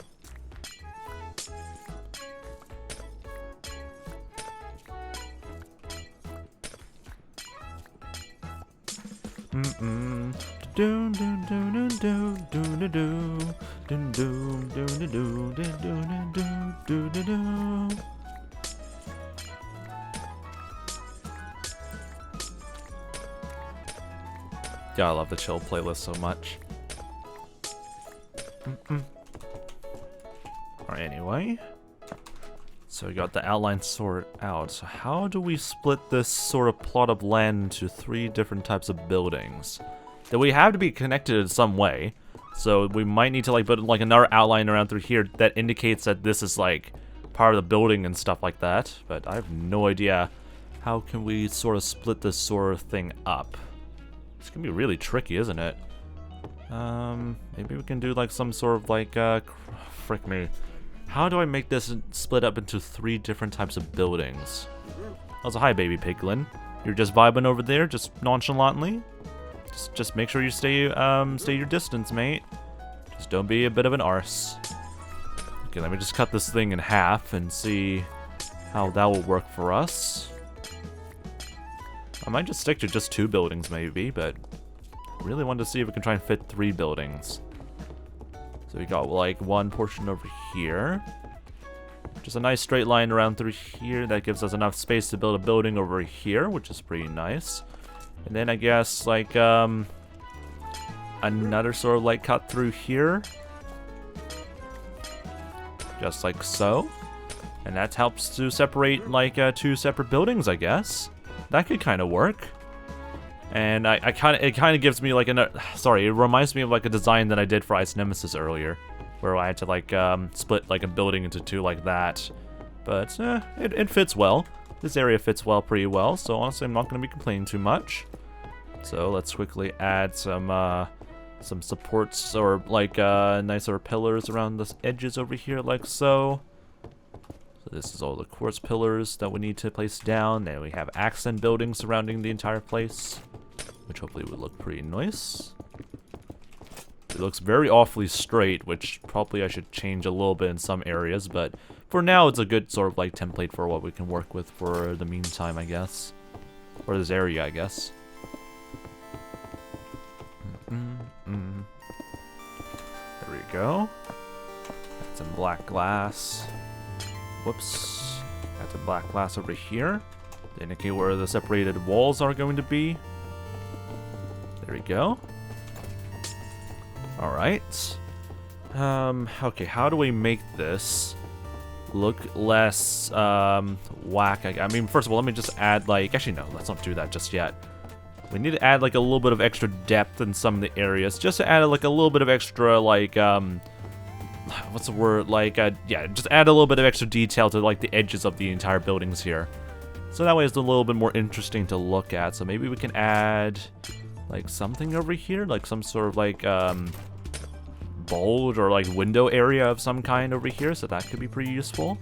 Yeah, I love the chill playlist so much. Alright, anyway. So we got the outline sorted out. So how do we split this sort of plot of land into 3 different types of buildings? That we have to be connected in some way. So we might need to like put like another outline around through here that indicates that this is like part of the building and stuff like that. But I have no idea how can we sort of split this sort of thing up. It's gonna be really tricky, isn't it? Maybe we can do like some sort of like frick me. How do I make this split up into 3 different types of buildings? Also, hi, baby piglin. You're just vibing over there, just nonchalantly. Just make sure you stay your distance, mate. Just don't be a bit of an arse. Okay, let me just cut this thing in half and see how that will work for us. I might just stick to just 2 buildings, maybe, but I really want to see if we can try and fit 3 buildings. So we got like one portion over here. Just a nice straight line around through here. That gives us enough space to build a building over here, which is pretty nice. And then I guess like another sort of like cut through here. Just like so. And that helps to separate like 2 separate buildings, I guess. That could kind of work. And it kind of gives me like sorry, it reminds me of like a design that I did for Ice Nemesis earlier, where I had to like split like a building into 2 like that. But it fits well. This area fits well, pretty well. So honestly, I'm not going to be complaining too much. So let's quickly add some supports or like nicer pillars around the edges over here, like so. So this is all the quartz pillars that we need to place down. Then we have accent buildings surrounding the entire place, which hopefully would look pretty nice. It looks very awfully straight, which probably I should change a little bit in some areas, but for now it's a good sort of like template for what we can work with for the meantime, I guess. Or this area, I guess. There we go. Add some black glass. Whoops. Add some black glass over here to indicate where the separated walls are going to be. There we go. Alright. Okay, how do we make this look less whack? I mean, first of all, let me just add like, actually no, let's not do that just yet. We need to add like a little bit of extra depth in some of the areas, just to add like a little bit of extra like what's the word, like, yeah, just add a little bit of extra detail to, like, the edges of the entire buildings here. So that way it's a little bit more interesting to look at. So maybe we can add, like, something over here, like some sort of, like, bulge or, like, window area of some kind over here. So that could be pretty useful.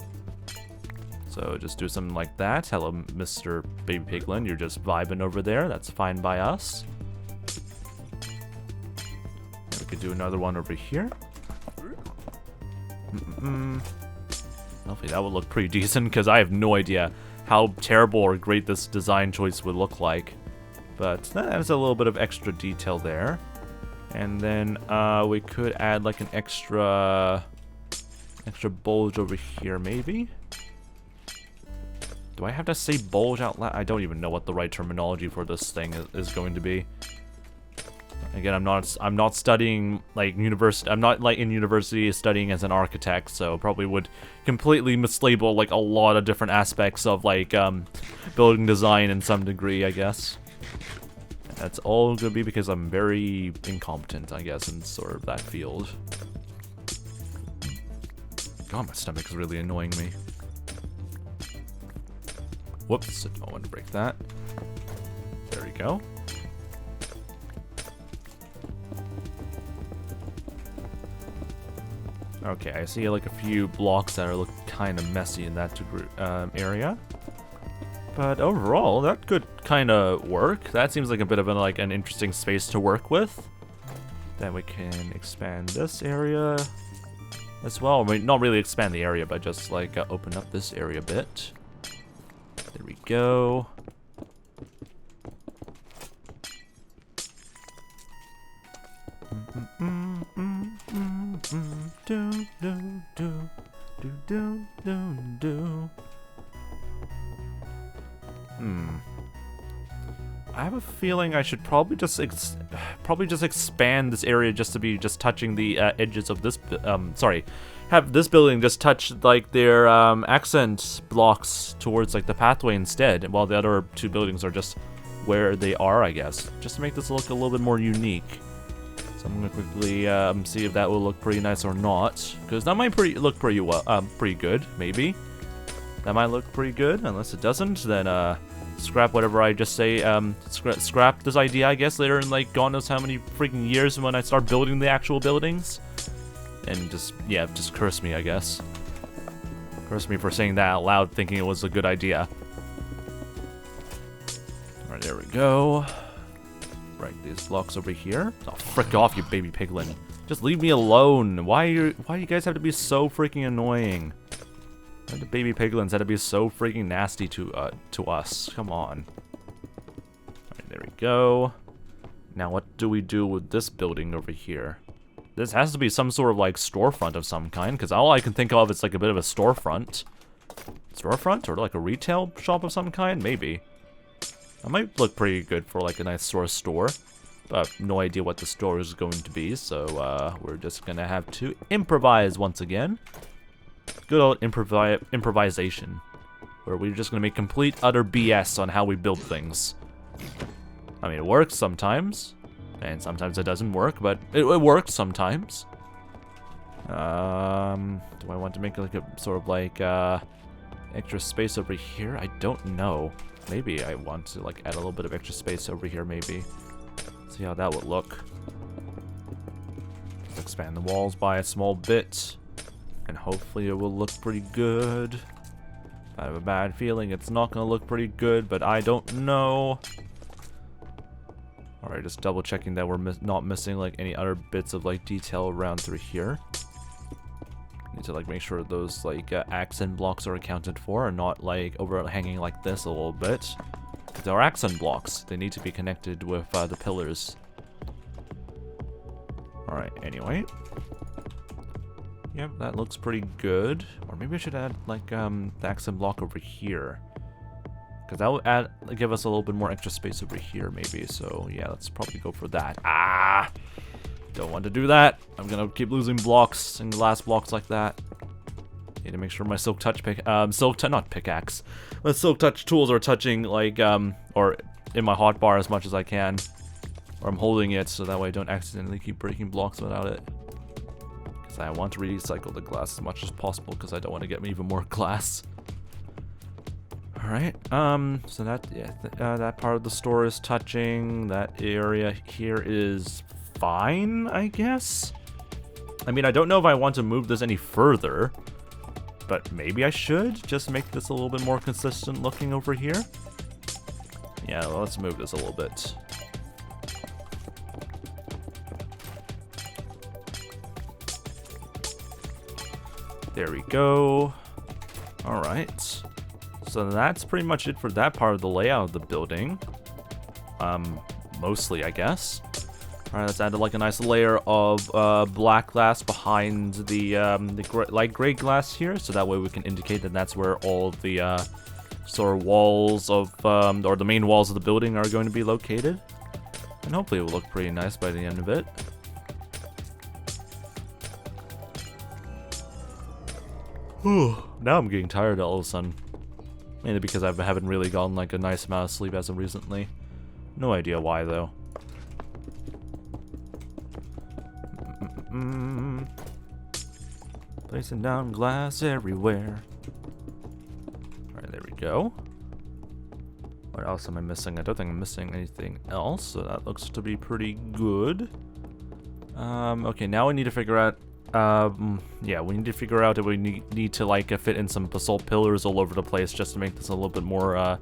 So just do something like that. Hello, Mr. Baby Piglin, you're just vibing over there. That's fine by us. And we could do another one over here. Hopefully that would look pretty decent, because I have no idea how terrible or great this design choice would look like. But that adds a little bit of extra detail there. And then we could add like an extra bulge over here, maybe. Do I have to say bulge out loud? I don't even know what the right terminology for this thing is going to be. Again, I'm not studying like university. I'm not like in university studying as an architect, so probably would completely mislabel like a lot of different aspects of like building design in some degree, I guess. That's all gonna be because I'm very incompetent, I guess, in sort of that field. God, my stomach is really annoying me. Whoops, I don't want to break that. There we go. Okay, I see like a few blocks that are looking kind of messy in that area. But overall, that could kind of work. That seems like a bit of an interesting space to work with. Then we can expand this area as well. I mean, not really expand the area, but just like open up this area a bit. There we go. I have a feeling I should probably just expand this area just to be touching the edges of this. Sorry, have this building just touch like their accent blocks towards like the pathway instead, while the other two buildings are just where they are, I guess, just to make this look a little bit more unique. So I'm gonna quickly see if that will look pretty nice or not, because that might look pretty well, pretty good. Maybe that might look pretty good. Unless it doesn't, then scrap whatever I just say. Scrap this idea, I guess, later in like God knows how many freaking years when I start building the actual buildings, and just curse me, I guess. Curse me for saying that out loud, thinking it was a good idea. All right, there we go. Right, these blocks over here. Oh, frick off, you baby piglin. Just leave me alone. Why you guys have to be so freaking annoying? Why the baby piglins had to be so freaking nasty to us? Come on. Alright, there we go. Now what do we do with this building over here? This has to be some sort of like storefront of some kind, because all I can think of is like a bit of a storefront. Storefront? Or like a retail shop of some kind? Maybe. That might look pretty good for like a nice store, but no idea what the store is going to be, so we're just gonna have to improvise once again. Good old improvisation, where we're just gonna make complete utter BS on how we build things. I mean, it works sometimes, and sometimes it doesn't work, but it works sometimes. Do I want to make like a sort of like extra space over here? I don't know. Maybe I want to like add a little bit of extra space over here, maybe. See how that would look. Let's expand the walls by a small bit, and hopefully it will look pretty good. I have a bad feeling it's not gonna look pretty good, but I don't know. Alright, just double checking that we're not missing like any other bits of like detail around through here. Need to like make sure those like accent blocks are accounted for and not like overhanging like this a little bit. Because they're accent blocks, they need to be connected with the pillars. Alright, anyway. Yep, that looks pretty good. Or maybe I should add like the accent block over here, because that will give us a little bit more extra space over here, maybe. So yeah, let's probably go for that. Ah, don't want to do that. I'm gonna keep losing blocks and glass blocks like that. Need to make sure my silk touch not pickaxe. My silk touch tools are touching like or in my hotbar as much as I can, or I'm holding it so that way I don't accidentally keep breaking blocks without it. glass. I want to recycle the glass as much as possible because I don't want to get even more glass. Alright, so that, yeah, that part of the store is touching. That area here is fine, I guess? I mean, I don't know if I want to move this any further, but maybe I should just make this a little bit more consistent looking over here. Yeah, well, let's move this a little bit. There we go. Alright. So that's pretty much it for that part of the layout of the building. Mostly, I guess. Alright, let's add like a nice layer of black glass behind the light gray glass here, so that way we can indicate that that's where all of the sort of walls of, or the main walls of the building are going to be located. And hopefully it will look pretty nice by the end of it. Whew, now I'm getting tired all of a sudden. Mainly because I haven't really gotten like a nice amount of sleep as of recently. No idea why though. Placing down glass everywhere. Alright, there we go. What else am I missing? I don't think I'm missing anything else, so that looks to be pretty good. Okay, now we need to figure out yeah, we need to figure out if we need to like fit in some basalt pillars all over the place just to make this a little bit more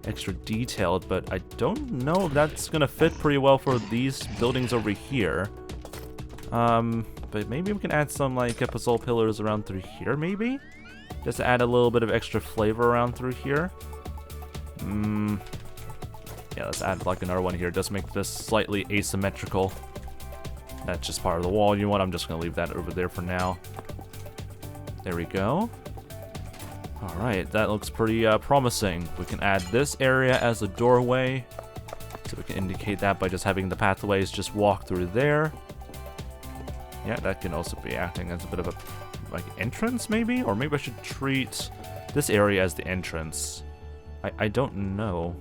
extra detailed, but I don't know if that's gonna fit pretty well for these buildings over here. But maybe we can add some like basalt pillars around through here, maybe? Just to add a little bit of extra flavor around through here. Yeah, let's add like another one here, just make this slightly asymmetrical. That's just part of the wall. You know what? I'm just going to leave that over there for now. There we go. Alright, that looks pretty promising. We can add this area as a doorway. So we can indicate that by just having the pathways just walk through there. Yeah, that can also be acting as a bit of a like entrance maybe? Or maybe I should treat this area as the entrance. I don't know.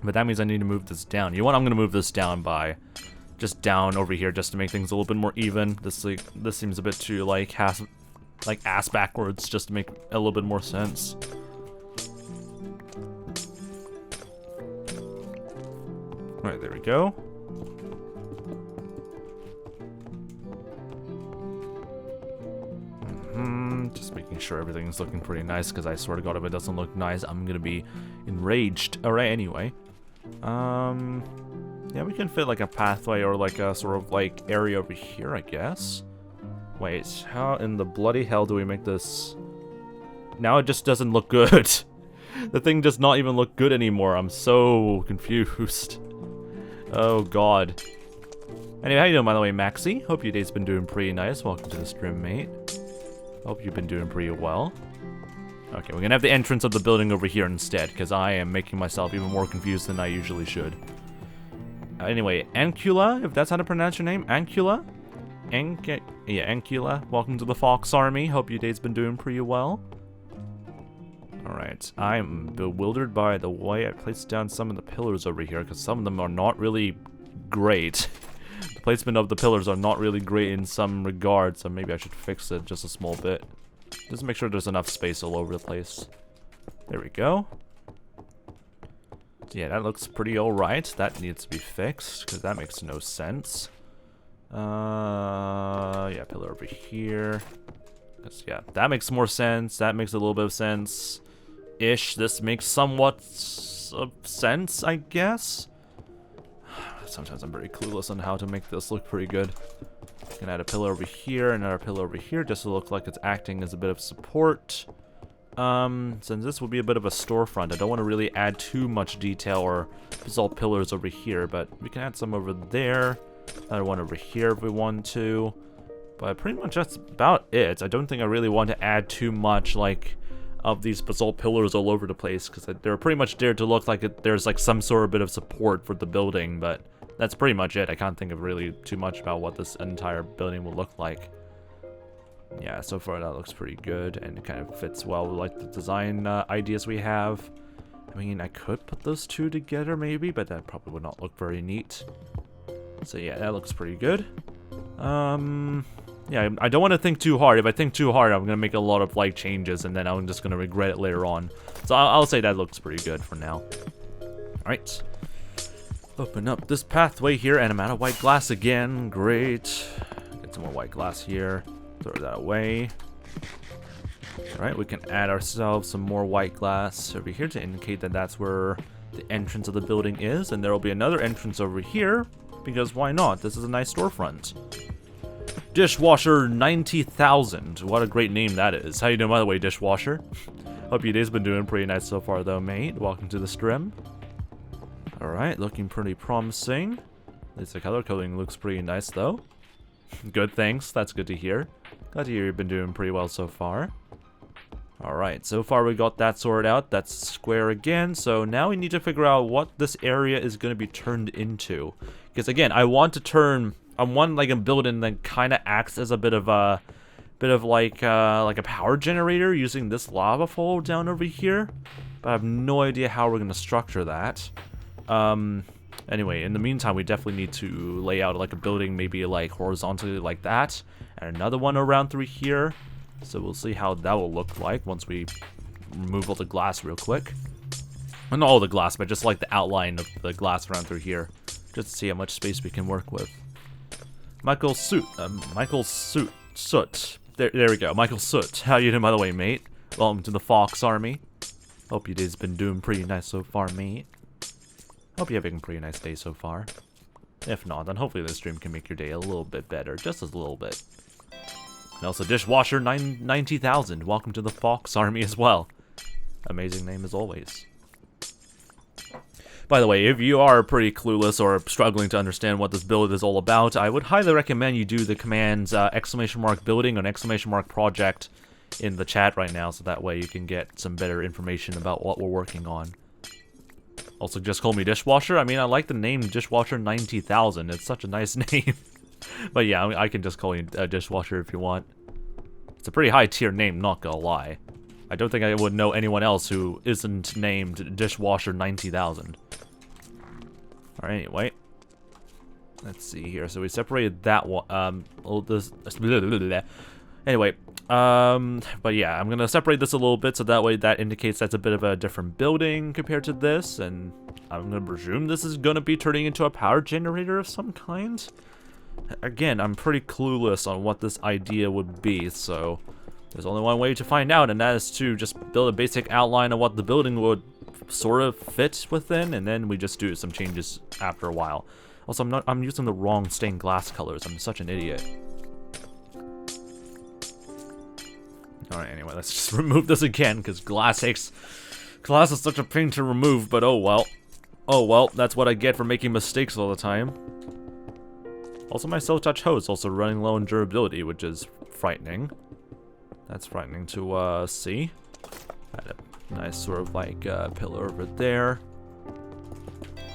But that means I need to move this down. You know what? I'm going to move this down by just down over here just to make things a little bit more even. This seems a bit too like ass backwards just to make a little bit more sense. Alright, there we go. Just making sure everything's looking pretty nice, because I swear to God, if it doesn't look nice, I'm gonna be enraged. Alright, anyway. Yeah, we can fit like a pathway or like a sort of like area over here, I guess. Wait, how in the bloody hell do we make this? Now it just doesn't look good. The thing does not even look good anymore. I'm so confused. Oh God. Anyway, how you doing by the way, Maxi? Hope your day's been doing pretty nice. Welcome to the stream, mate. Hope you've been doing pretty well. Okay, we're gonna have the entrance of the building over here instead, because I am making myself even more confused than I usually should. Anyway, Ancula, if that's how to pronounce your name, Ancula? Yeah, Ancula, welcome to the Fox Army. Hope your day's been doing pretty well. Alright, I'm bewildered by the way I placed down some of the pillars over here, because some of them are not really great. The placement of the pillars are not really great in some regards, so maybe I should fix it just a small bit. Just make sure there's enough space all over the place. There we go. So yeah, that looks pretty alright. That needs to be fixed, because that makes no sense. Yeah, pillar over here. Yeah, that makes more sense. That makes a little bit of sense. Ish. This makes somewhat of sense, I guess. Sometimes I'm very clueless on how to make this look pretty good. You can add a pillar over here, another pillar over here, just to look like it's acting as a bit of support. Since this will be a bit of a storefront, I don't want to really add too much detail or basalt pillars over here, but we can add some over there. Another one over here if we want to. But pretty much that's about it. I don't think I really want to add too much, like, of these basalt pillars all over the place, because they're pretty much there to look like there's, like, some sort of bit of support for the building, but that's pretty much it. I can't think of really too much about what this entire building will look like. Yeah, so far that looks pretty good, and it kind of fits well with, like, the design ideas we have. I mean, I could put those two together, maybe, but that probably would not look very neat. So yeah, that looks pretty good. Yeah, I don't want to think too hard. If I think too hard, I'm gonna make a lot of like changes, and then I'm just gonna regret it later on. So I'll say that looks pretty good for now. All right. Open up this pathway here, and I'm out of white glass again. Great. Get some more white glass here. Throw that away. Alright, we can add ourselves some more white glass over here to indicate that that's where the entrance of the building is. And there will be another entrance over here, because why not? This is a nice storefront. Dishwasher 90,000. What a great name that is. How you doing, by the way, Dishwasher? Hope your day's been doing pretty nice so far, though, mate. Welcome to the stream. Alright, looking pretty promising. At least the color coding looks pretty nice, though. Good, thanks. That's good to hear. Glad to hear you've been doing pretty well so far. Alright, so far we got that sorted out. That's square again. So now we need to figure out what this area is going to be turned into. Because again, I want like a building that kind of acts as a bit of like a power generator using this lava flow down over here. But I have no idea how we're going to structure that. Anyway, in the meantime, we definitely need to lay out like a building, maybe like horizontally like that, and another one around through here. So we'll see how that will look like once we remove all the glass real quick. Well, not all the glass, but just like the outline of the glass around through here, just to see how much space we can work with. Michael Soot. There we go. Michael Soot. How you doing, by the way, mate? Welcome to the Fox Army. Hope your day's been doing pretty nice so far, mate. Hope you're having a pretty nice day so far. If not, then hopefully this stream can make your day a little bit better. Just a little bit. And also, Dishwasher 90,000. Welcome to the Fox Army as well. Amazing name as always. By the way, if you are pretty clueless or struggling to understand what this build is all about, I would highly recommend you do the commands !building or !project in the chat right now, so that way you can get some better information about what we're working on. Also, just call me Dishwasher. I mean, I like the name Dishwasher 90,000. It's such a nice name. But yeah, I can just call you Dishwasher if you want. It's a pretty high tier name, not gonna lie. I don't think I would know anyone else who isn't named Dishwasher 90,000. Alright, anyway. Let's see here. So we separated that one. Anyway, but yeah, I'm gonna separate this a little bit so that way that indicates that's a bit of a different building compared to this, and I'm gonna presume this is gonna be turning into a power generator of some kind. Again, I'm pretty clueless on what this idea would be, so there's only one way to find out, and that is to just build a basic outline of what the building would sort of fit within, and then we just do some changes after a while. Also, I'm using the wrong stained glass colors. I'm such an idiot. Alright, anyway, let's just remove this again, because glass is such a pain to remove, but oh well. Oh well, that's what I get for making mistakes all the time. Also, my Silk-Touch hose also running low on durability, which is frightening. That's frightening to see. Had a nice sort of like pillar over there.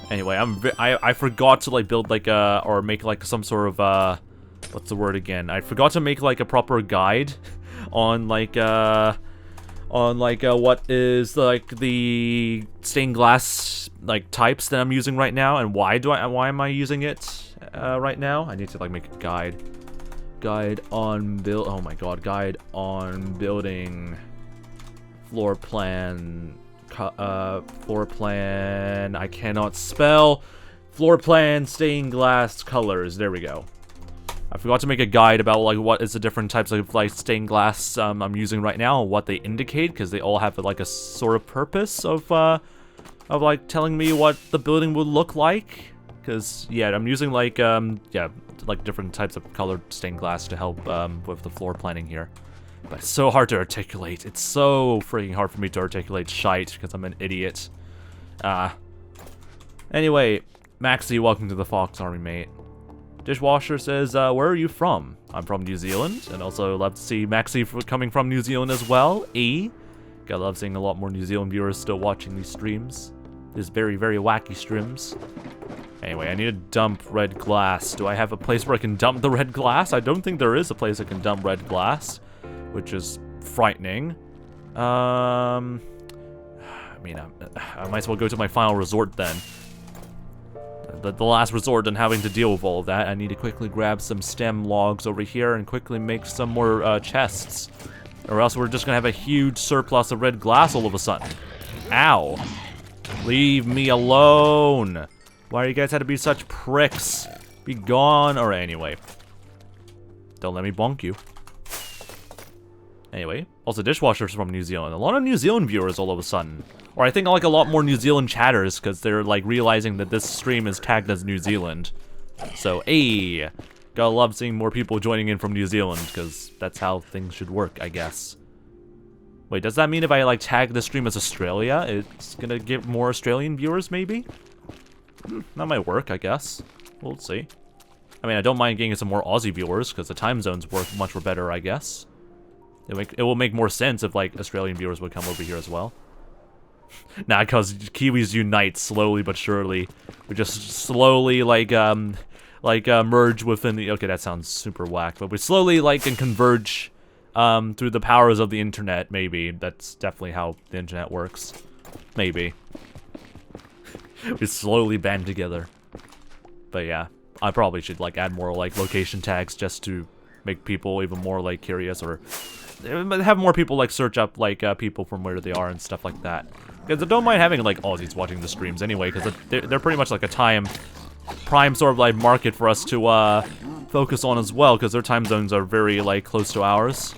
Anyway, I forgot to like build like a, or make like some sort of what's the word again? I forgot to make like a proper guide on like what is like the stained glass like types that I'm using right now, and why am I using it right now? I need to like make a guide on guide on building floor plan I cannot spell floor plan stained glass colors. There we go. I forgot to make a guide about like what is the different types of like stained glass I'm using right now and what they indicate, because they all have like a sort of purpose of like telling me what the building would look like. Because yeah, I'm using like like different types of colored stained glass to help with the floor planning here. But it's so hard to articulate. It's so freaking hard for me to articulate shite because I'm an idiot. Anyway, Maxie, welcome to the Fox Army, mate. Dishwasher says, where are you from? I'm from New Zealand, and also love to see Maxie coming from New Zealand as well. Gotta love seeing a lot more New Zealand viewers still watching these streams. These very, very wacky streams. Anyway, I need to dump red glass. Do I have a place where I can dump the red glass? I don't think there is a place I can dump red glass, which is frightening. I mean, I might as well go to my final resort then. the last resort and having to deal with all of that. I need to quickly grab some stem logs over here and quickly make some more chests. Or else we're just gonna have a huge surplus of red glass all of a sudden. Ow. Leave me alone. Why do you guys have to be such pricks? Be gone. Alright, anyway. Don't let me bonk you. Anyway, also dishwashers from New Zealand. A lot of New Zealand viewers all of a sudden. Or I think like a lot more New Zealand chatters because they're like realizing that this stream is tagged as New Zealand. So, hey, gotta love seeing more people joining in from New Zealand because that's how things should work, I guess. Wait, does that mean if I like tag the stream as Australia, it's gonna get more Australian viewers maybe? That might work, I guess. We'll see. I mean, I don't mind getting some more Aussie viewers because the time zones work much better, I guess. It will make more sense if like Australian viewers would come over here as well. Nah, because Kiwis unite slowly but surely. We just slowly like merge within the. Okay, that sounds super whack, but we slowly like can converge through the powers of the internet. Maybe that's definitely how the internet works. Maybe we slowly band together. But yeah, I probably should like add more like location tags just to make people even more like curious, or have more people like search up like people from where they are and stuff like that. Because I don't mind having like Aussies watching the streams anyway, because they're pretty much like a prime sort of like market for us to focus on as well, because their time zones are very like close to ours.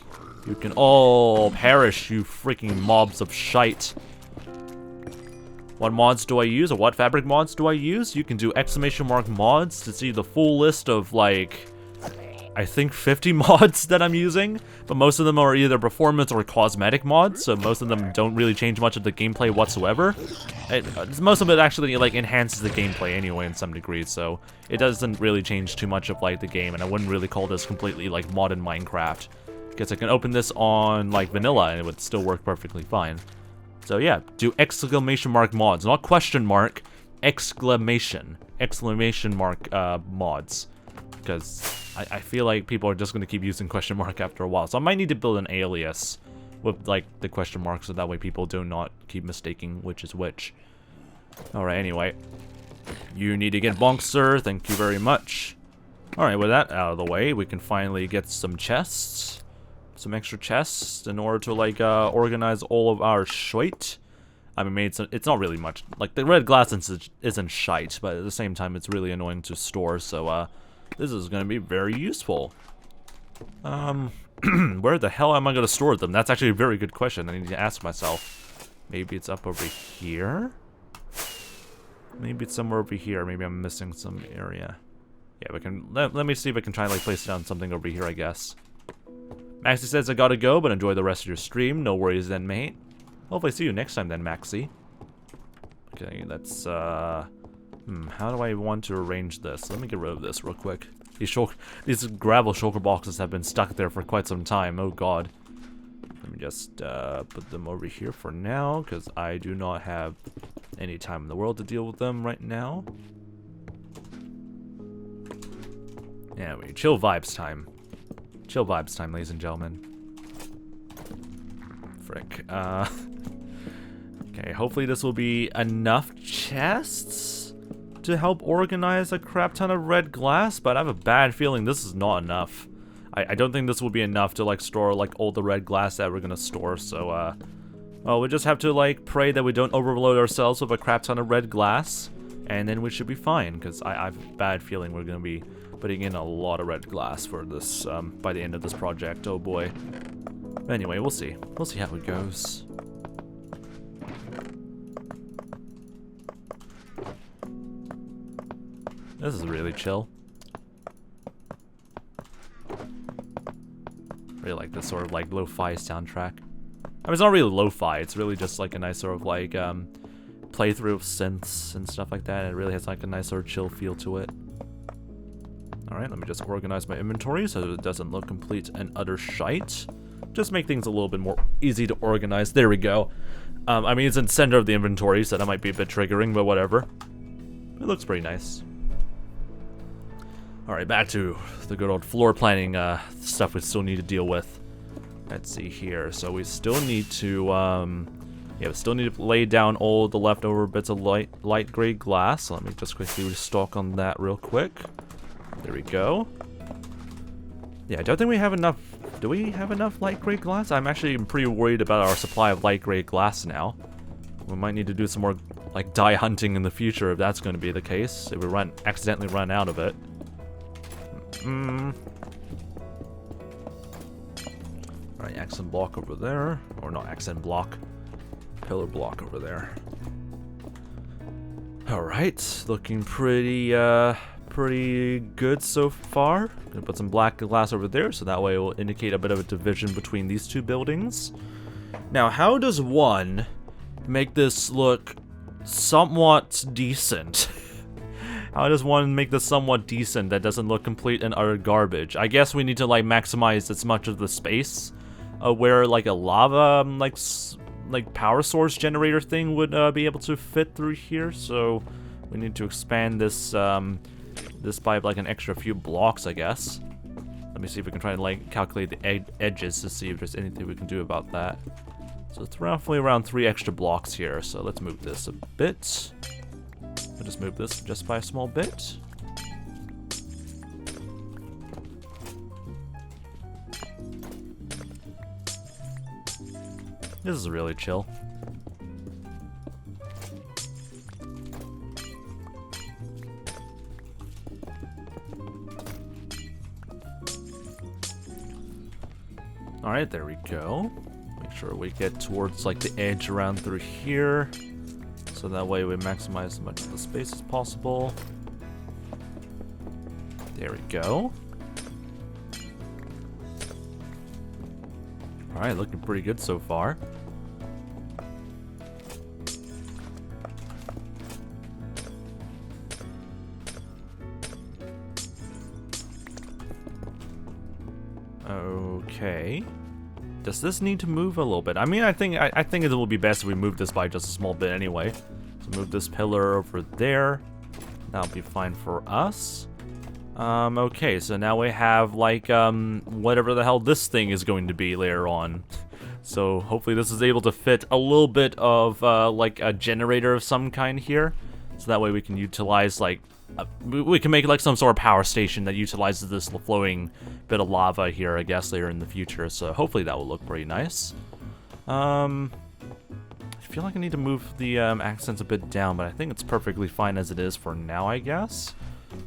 You can all perish, you freaking mobs of shite. What mods do I use, or what fabric mods do I use? You can do ! mods to see the full list of like, I think 50 mods that I'm using, but most of them are either performance or cosmetic mods, so most of them don't really change much of the gameplay whatsoever. Most of it actually like enhances the gameplay anyway in some degree, so it doesn't really change too much of like the game, and I wouldn't really call this completely like modern Minecraft. Guess I can open this on like vanilla and it would still work perfectly fine. So yeah, do ! mods, not question mark, exclamation mark mods. Because I feel like people are just going to keep using question mark after a while. So I might need to build an alias with like the question mark so that way people do not keep mistaking which is which. Alright, anyway. You need to get bonked, sir. Thank you very much. Alright, with that out of the way, we can finally get some chests. Some extra chests in order to like organize all of our shite. I mean, it's not really much. Like the red glass isn't shite, but at the same time it's really annoying to store, so this is going to be very useful. Where the hell am I going to store them? That's actually a very good question. I need to ask myself. Maybe it's up over here? Maybe it's somewhere over here. Maybe I'm missing some area. Yeah, we can. Let me see if I can try and like place down something over here, I guess. Maxie says I gotta go, but enjoy the rest of your stream. No worries then, mate. Hopefully see you next time then, Maxie. Okay, that's how do I want to arrange this? Let me get rid of this real quick. These gravel shulker boxes have been stuck there for quite some time. Oh god. Let me just put them over here for now, because I do not have any time in the world to deal with them right now. Yeah, chill vibes time. Chill vibes time, ladies and gentlemen. Frick. Okay, hopefully this will be enough chests to help organize a crap ton of red glass, but I have a bad feeling this is not enough. I don't think this will be enough to like store like all the red glass that we're gonna store, so well, we just have to like pray that we don't overload ourselves with a crap ton of red glass, and then we should be fine, because I have a bad feeling we're gonna be putting in a lot of red glass for this by the end of this project. Oh boy. But anyway, we'll see. We'll see how it goes. This is really chill. Really like this sort of like lo-fi soundtrack. I mean, it's not really lo-fi, it's really just like a nice sort of like playthrough of synths and stuff like that. It really has like a nice sort of chill feel to it. Alright, let me just organize my inventory so it doesn't look complete and utter shite. Just make things a little bit more easy to organize. There we go. I mean, it's in the center of the inventory, so that might be a bit triggering, but whatever. It looks pretty nice. Alright, back to the good old floor planning stuff we still need to deal with. Let's see here. So we still need to Yeah, we still need to lay down all the leftover bits of light gray glass. So let me just quickly restock on that real quick. There we go. Yeah, I don't think we have enough. Do we have enough light gray glass? I'm actually pretty worried about our supply of light gray glass now. We might need to do some more like die hunting in the future if that's going to be the case. If we accidentally run out of it. Alright, accent block over there. Or not accent block. Pillar block over there. Alright, looking pretty good so far. Gonna put some black glass over there, so that way it will indicate a bit of a division between these two buildings. Now, how does one make this look somewhat decent? How does one make this somewhat decent that doesn't look complete and utter garbage? I guess we need to like maximize as much of the space where like a lava like power source generator thing would be able to fit through here. So we need to expand this this by like an extra few blocks, I guess. Let me see if we can try and like calculate the edges to see if there's anything we can do about that. So it's roughly around 3 extra blocks here. So let's move this a bit. I'll just move this just by a small bit. This is really chill. Alright, there we go. Make sure we get towards like the edge around through here. So that way we maximize as much of the space as possible. There we go. Alright, looking pretty good so far. Okay. Does this need to move a little bit? I mean, I think it will be best if we move this by just a small bit anyway. So move this pillar over there. That'll be fine for us. Okay, so now we have like whatever the hell this thing is going to be later on. So hopefully this is able to fit a little bit of like a generator of some kind here. So that way we can utilize like we can make like some sort of power station that utilizes this flowing bit of lava here, I guess, later in the future. So hopefully that will look pretty nice. I feel like I need to move the accents a bit down, but I think it's perfectly fine as it is for now, I guess.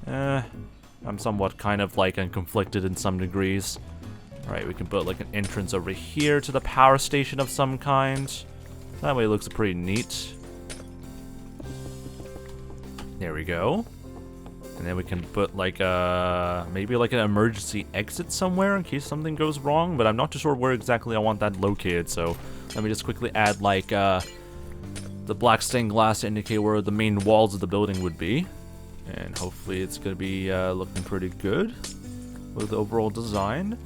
I'm somewhat kind of like conflicted in some degrees. Alright, we can put like an entrance over here to the power station of some kind. That way it looks pretty neat. There we go. And then we can put like maybe like an emergency exit somewhere in case something goes wrong, but I'm not too sure where exactly I want that located, so let me just quickly add like the black stained glass to indicate where the main walls of the building would be. And hopefully it's going to be looking pretty good with the overall design.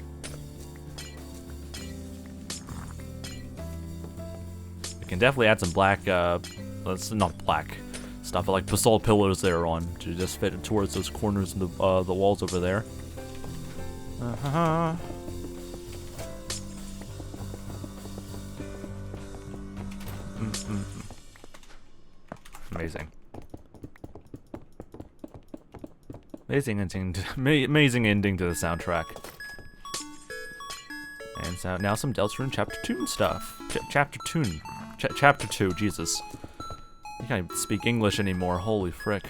We can definitely add some black, that's not black stuff, but like basalt pillars there on to just fit towards those corners in the walls over there. Amazing. Amazing ending to the soundtrack. And so now some Deltarune Chapter 2 stuff. Chapter 2, Jesus. I can't even speak English anymore, holy frick.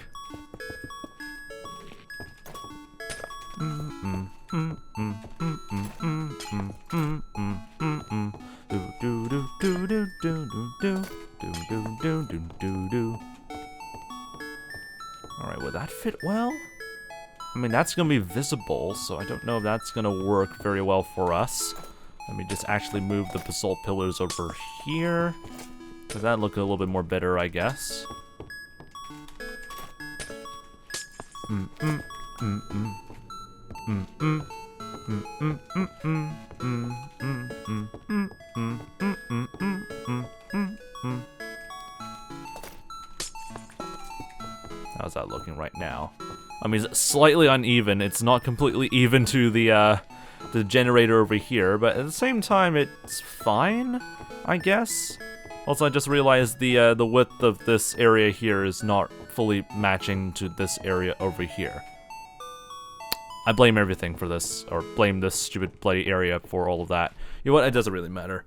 Alright, will that fit well? I mean, that's gonna be visible, so I don't know if that's gonna work very well for us. Let me just actually move the basalt pillars over here. Does that look a little bit more better, I guess? How's that looking right now? I mean, it's slightly uneven. It's not completely even to the generator over here, but at the same time, it's fine, I guess. Also, I just realized the width of this area here is not fully matching to this area over here. I blame everything for this, or blame this stupid bloody area for all of that. You know what? It doesn't really matter.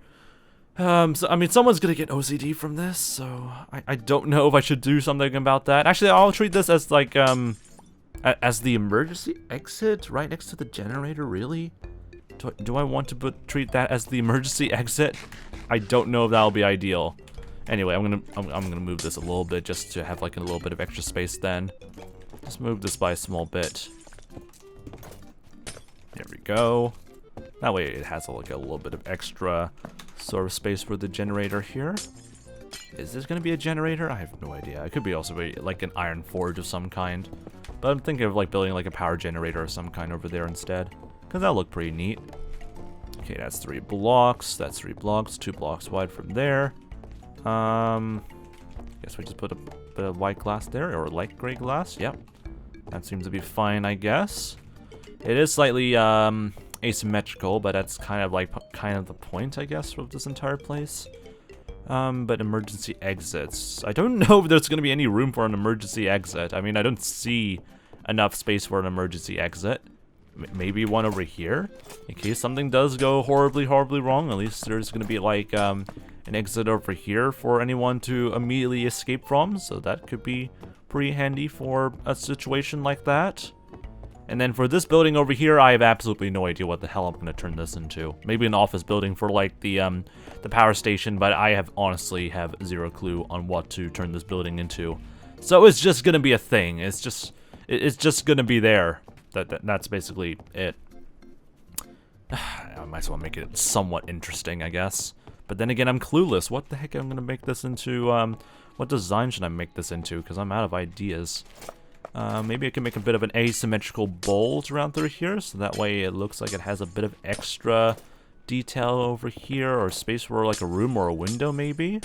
So, I mean, someone's gonna get OCD from this, so I don't know if I should do something about that. Actually, I'll treat this as, like, as the emergency exit right next to the generator, really? Do I want to treat that as the emergency exit? I don't know if that'll be ideal. Anyway, I'm gonna move this a little bit just to have, like, a little bit of extra space then. Just move this by a small bit. There we go. That way it has like a little bit of extra sort of space for the generator here. Is this gonna be a generator? I have no idea. It could be also be like an iron forge of some kind. But I'm thinking of like building like a power generator of some kind over there instead. Because that'll look pretty neat. Okay, that's 3 blocks. That's 3 blocks. 2 blocks wide from there. Guess we just put a bit of white glass there, or light gray glass. Yep. That seems to be fine, I guess. It is slightly asymmetrical, but that's kind of the point, I guess, of this entire place. But emergency exits. I don't know if there's gonna be any room for an emergency exit. I mean, I don't see enough space for an emergency exit. Maybe one over here, in case something does go horribly wrong. At least there's gonna be like an exit over here for anyone to immediately escape from. So that could be pretty handy for a situation like that. And then for this building over here, I have absolutely no idea what the hell I'm going to turn this into. Maybe an office building for like the power station, but I honestly have zero clue on what to turn this building into. So it's just going to be a thing. It's just going to be there. That's basically it. I might as well make it somewhat interesting, I guess. But then again, I'm clueless. What the heck am I going to make this into? What design should I make this into? Because I'm out of ideas. Maybe I can make a bit of an asymmetrical bolt around through here, so that way it looks like it has a bit of extra detail over here, or space for like a room or a window, maybe?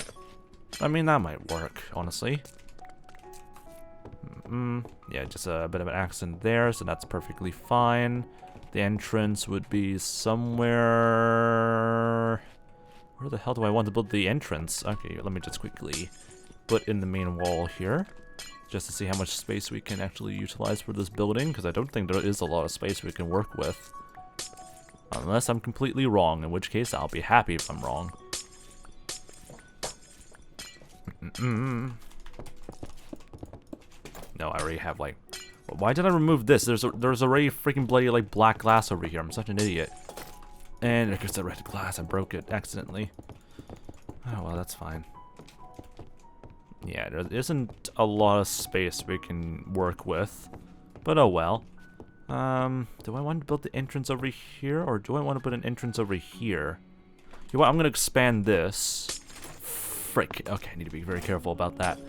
I mean, that might work, honestly. Yeah, just a bit of an accent there, so that's perfectly fine. The entrance would be somewhere... Where the hell do I want to build the entrance? Okay, let me just quickly put in the main wall here, just to see how much space we can actually utilize for this building, because I don't think there is a lot of space we can work with. Unless I'm completely wrong, in which case I'll be happy if I'm wrong. No, I already have like... Why did I remove this? There's already freaking bloody like black glass over here. I'm such an idiot. And there goes the red glass. I broke it accidentally. Oh, well, that's fine. Yeah, there isn't a lot of space we can work with, but oh well. Do I want to build the entrance over here, or do I want to put an entrance over here? You know what, I'm gonna expand this. Frick, okay, I need to be very careful about that.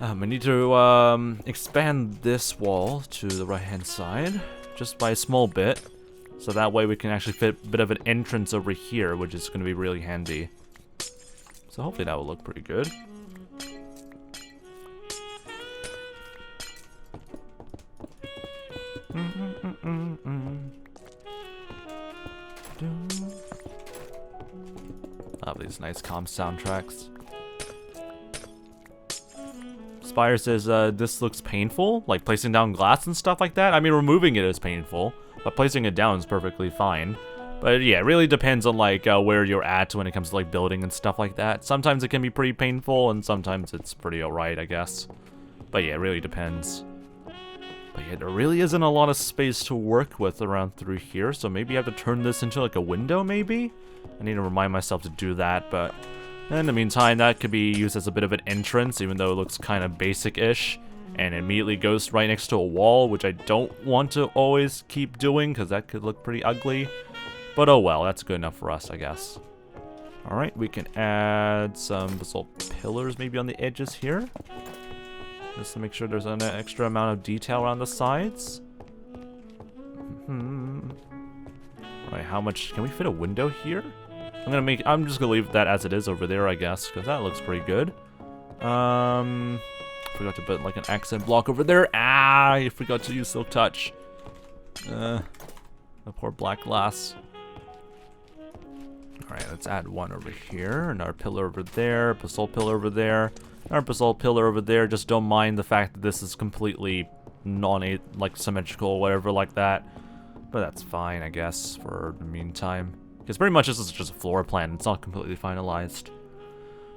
I need to expand this wall to the right-hand side, just by a small bit, so that way we can actually fit a bit of an entrance over here, which is gonna be really handy. So hopefully that will look pretty good. I love these nice calm soundtracks. Spire says, this looks painful, like placing down glass and stuff like that. I mean, removing it is painful, but placing it down is perfectly fine. But yeah, it really depends on like where you're at when it comes to like building and stuff like that. Sometimes it can be pretty painful, and sometimes it's pretty alright, I guess. But yeah, it really depends. But yeah, there really isn't a lot of space to work with around through here, so maybe I have to turn this into like a window, maybe? I need to remind myself to do that, but in the meantime, that could be used as a bit of an entrance, even though it looks kind of basic-ish, and it immediately goes right next to a wall, which I don't want to always keep doing, because that could look pretty ugly. But oh well, that's good enough for us, I guess. Alright, we can add some basalt pillars maybe on the edges here, just to make sure there's an extra amount of detail around the sides. Alright, how much... Can we fit a window here? I'm just gonna leave that as it is over there, I guess, because that looks pretty good. Forgot to put like an accent block over there. Ah, I forgot to use Silk Touch. The poor black glass. Alright, let's add one over here. Another pillar over there. Basalt pillar over there. Another basalt pillar over there. Just don't mind the fact that this is completely like symmetrical or whatever like that. But that's fine, I guess, for the meantime. Because pretty much this is just a floor plan. It's not completely finalized.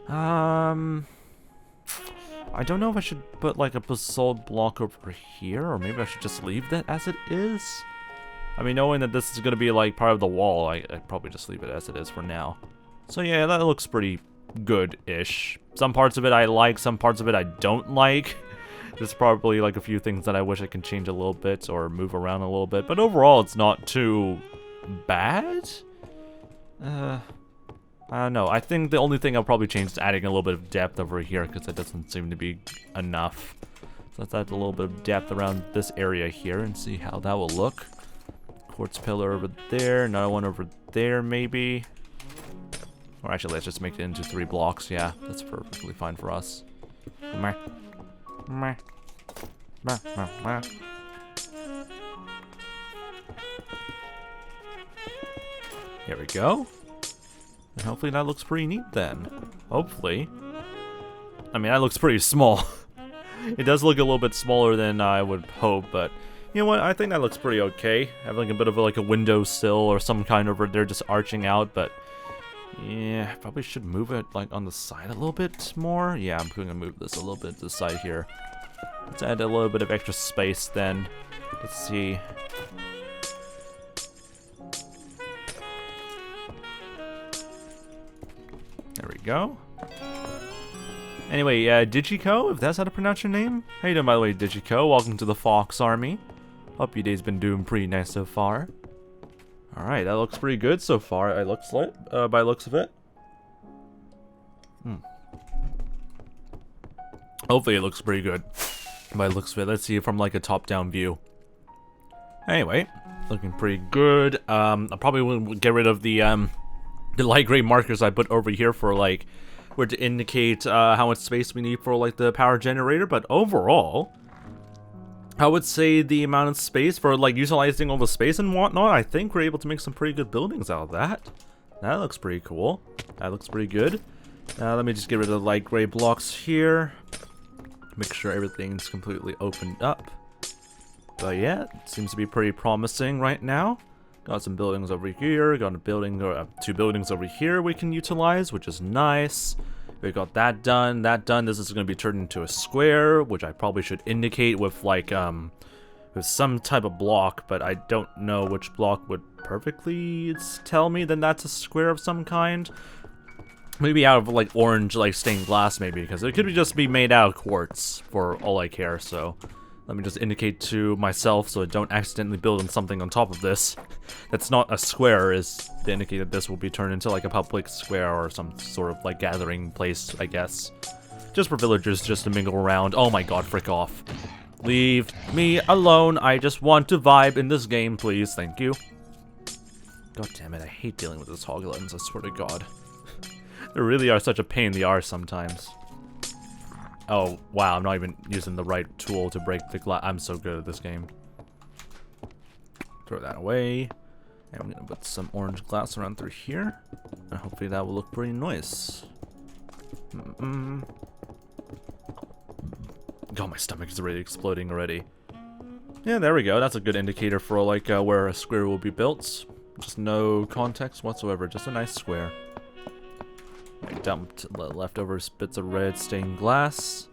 I don't know if I should put like a basalt block over here, or maybe I should just leave that as it is. I mean, knowing that this is going to be like part of the wall, I'd probably just leave it as it is for now. So yeah, that looks pretty good-ish. Some parts of it I like, some parts of it I don't like. There's probably like a few things that I wish I can change a little bit or move around a little bit, but overall it's not too bad. I don't know. I think the only thing I'll probably change is adding a little bit of depth over here, because it doesn't seem to be enough. So let's add a little bit of depth around this area here and see how that will look. Quartz pillar over there, another one over there maybe. Or actually, let's just make it into 3 blocks. Yeah, that's perfectly fine for us. Meh. Meh. Meh, meh, meh. Here we go. And hopefully that looks pretty neat then. Hopefully. I mean, that looks pretty small. It does look a little bit smaller than I would hope, but you know what? I think that looks pretty okay. Having a bit of like a windowsill or some kind over there just arching out, but yeah, probably should move it like on the side a little bit more. Yeah, I'm going to move this a little bit to the side here. Let's add a little bit of extra space then. Let's see. There we go. Anyway, 𝗦cie𝗰𝗶, if that's how to pronounce your name. How you doing, by the way, 𝗦cie𝗰𝗶? Welcome to the Fox Army. Hope your day's been doing pretty nice so far. Alright, that looks pretty good so far, by looks of it. Hopefully it looks pretty good by looks of it. Let's see it from like a top-down view. Anyway, looking pretty good. I probably will get rid of the light gray markers I put over here for like where to indicate how much space we need for like the power generator, but overall I would say the amount of space for like utilizing all the space and whatnot, I think we're able to make some pretty good buildings out of that. That looks pretty cool. That looks pretty good. Let me just get rid of the light gray blocks here. Make sure everything's completely opened up. But yeah, it seems to be pretty promising right now. Got some buildings over here, got a building or 2 buildings over here we can utilize, which is nice. We got that done, This is going to be turned into a square, which I probably should indicate with like with some type of block, but I don't know which block would perfectly tell me then that's a square of some kind. Maybe out of like orange like stained glass maybe, because it could just be made out of quartz for all I care. So let me just indicate to myself so I don't accidentally build on something on top of this that's not a square, is to indicate that this will be turned into like a public square or some sort of like gathering place, I guess. Just for villagers just to mingle around. Oh my god, frick off. Leave me alone. I just want to vibe in this game, please. Thank you. God damn it, I hate dealing with those hoglins, I swear to god. They really are such a pain in the arse sometimes. Oh, wow, I'm not even using the right tool to break the glass. I'm so good at this game. Throw that away. And I'm going to put some orange glass around through here. And hopefully that will look pretty nice. God, my stomach is already exploding already. Yeah, there we go. That's a good indicator for like where a square will be built. Just no context whatsoever. Just a nice square. I dumped leftover bits of red stained glass.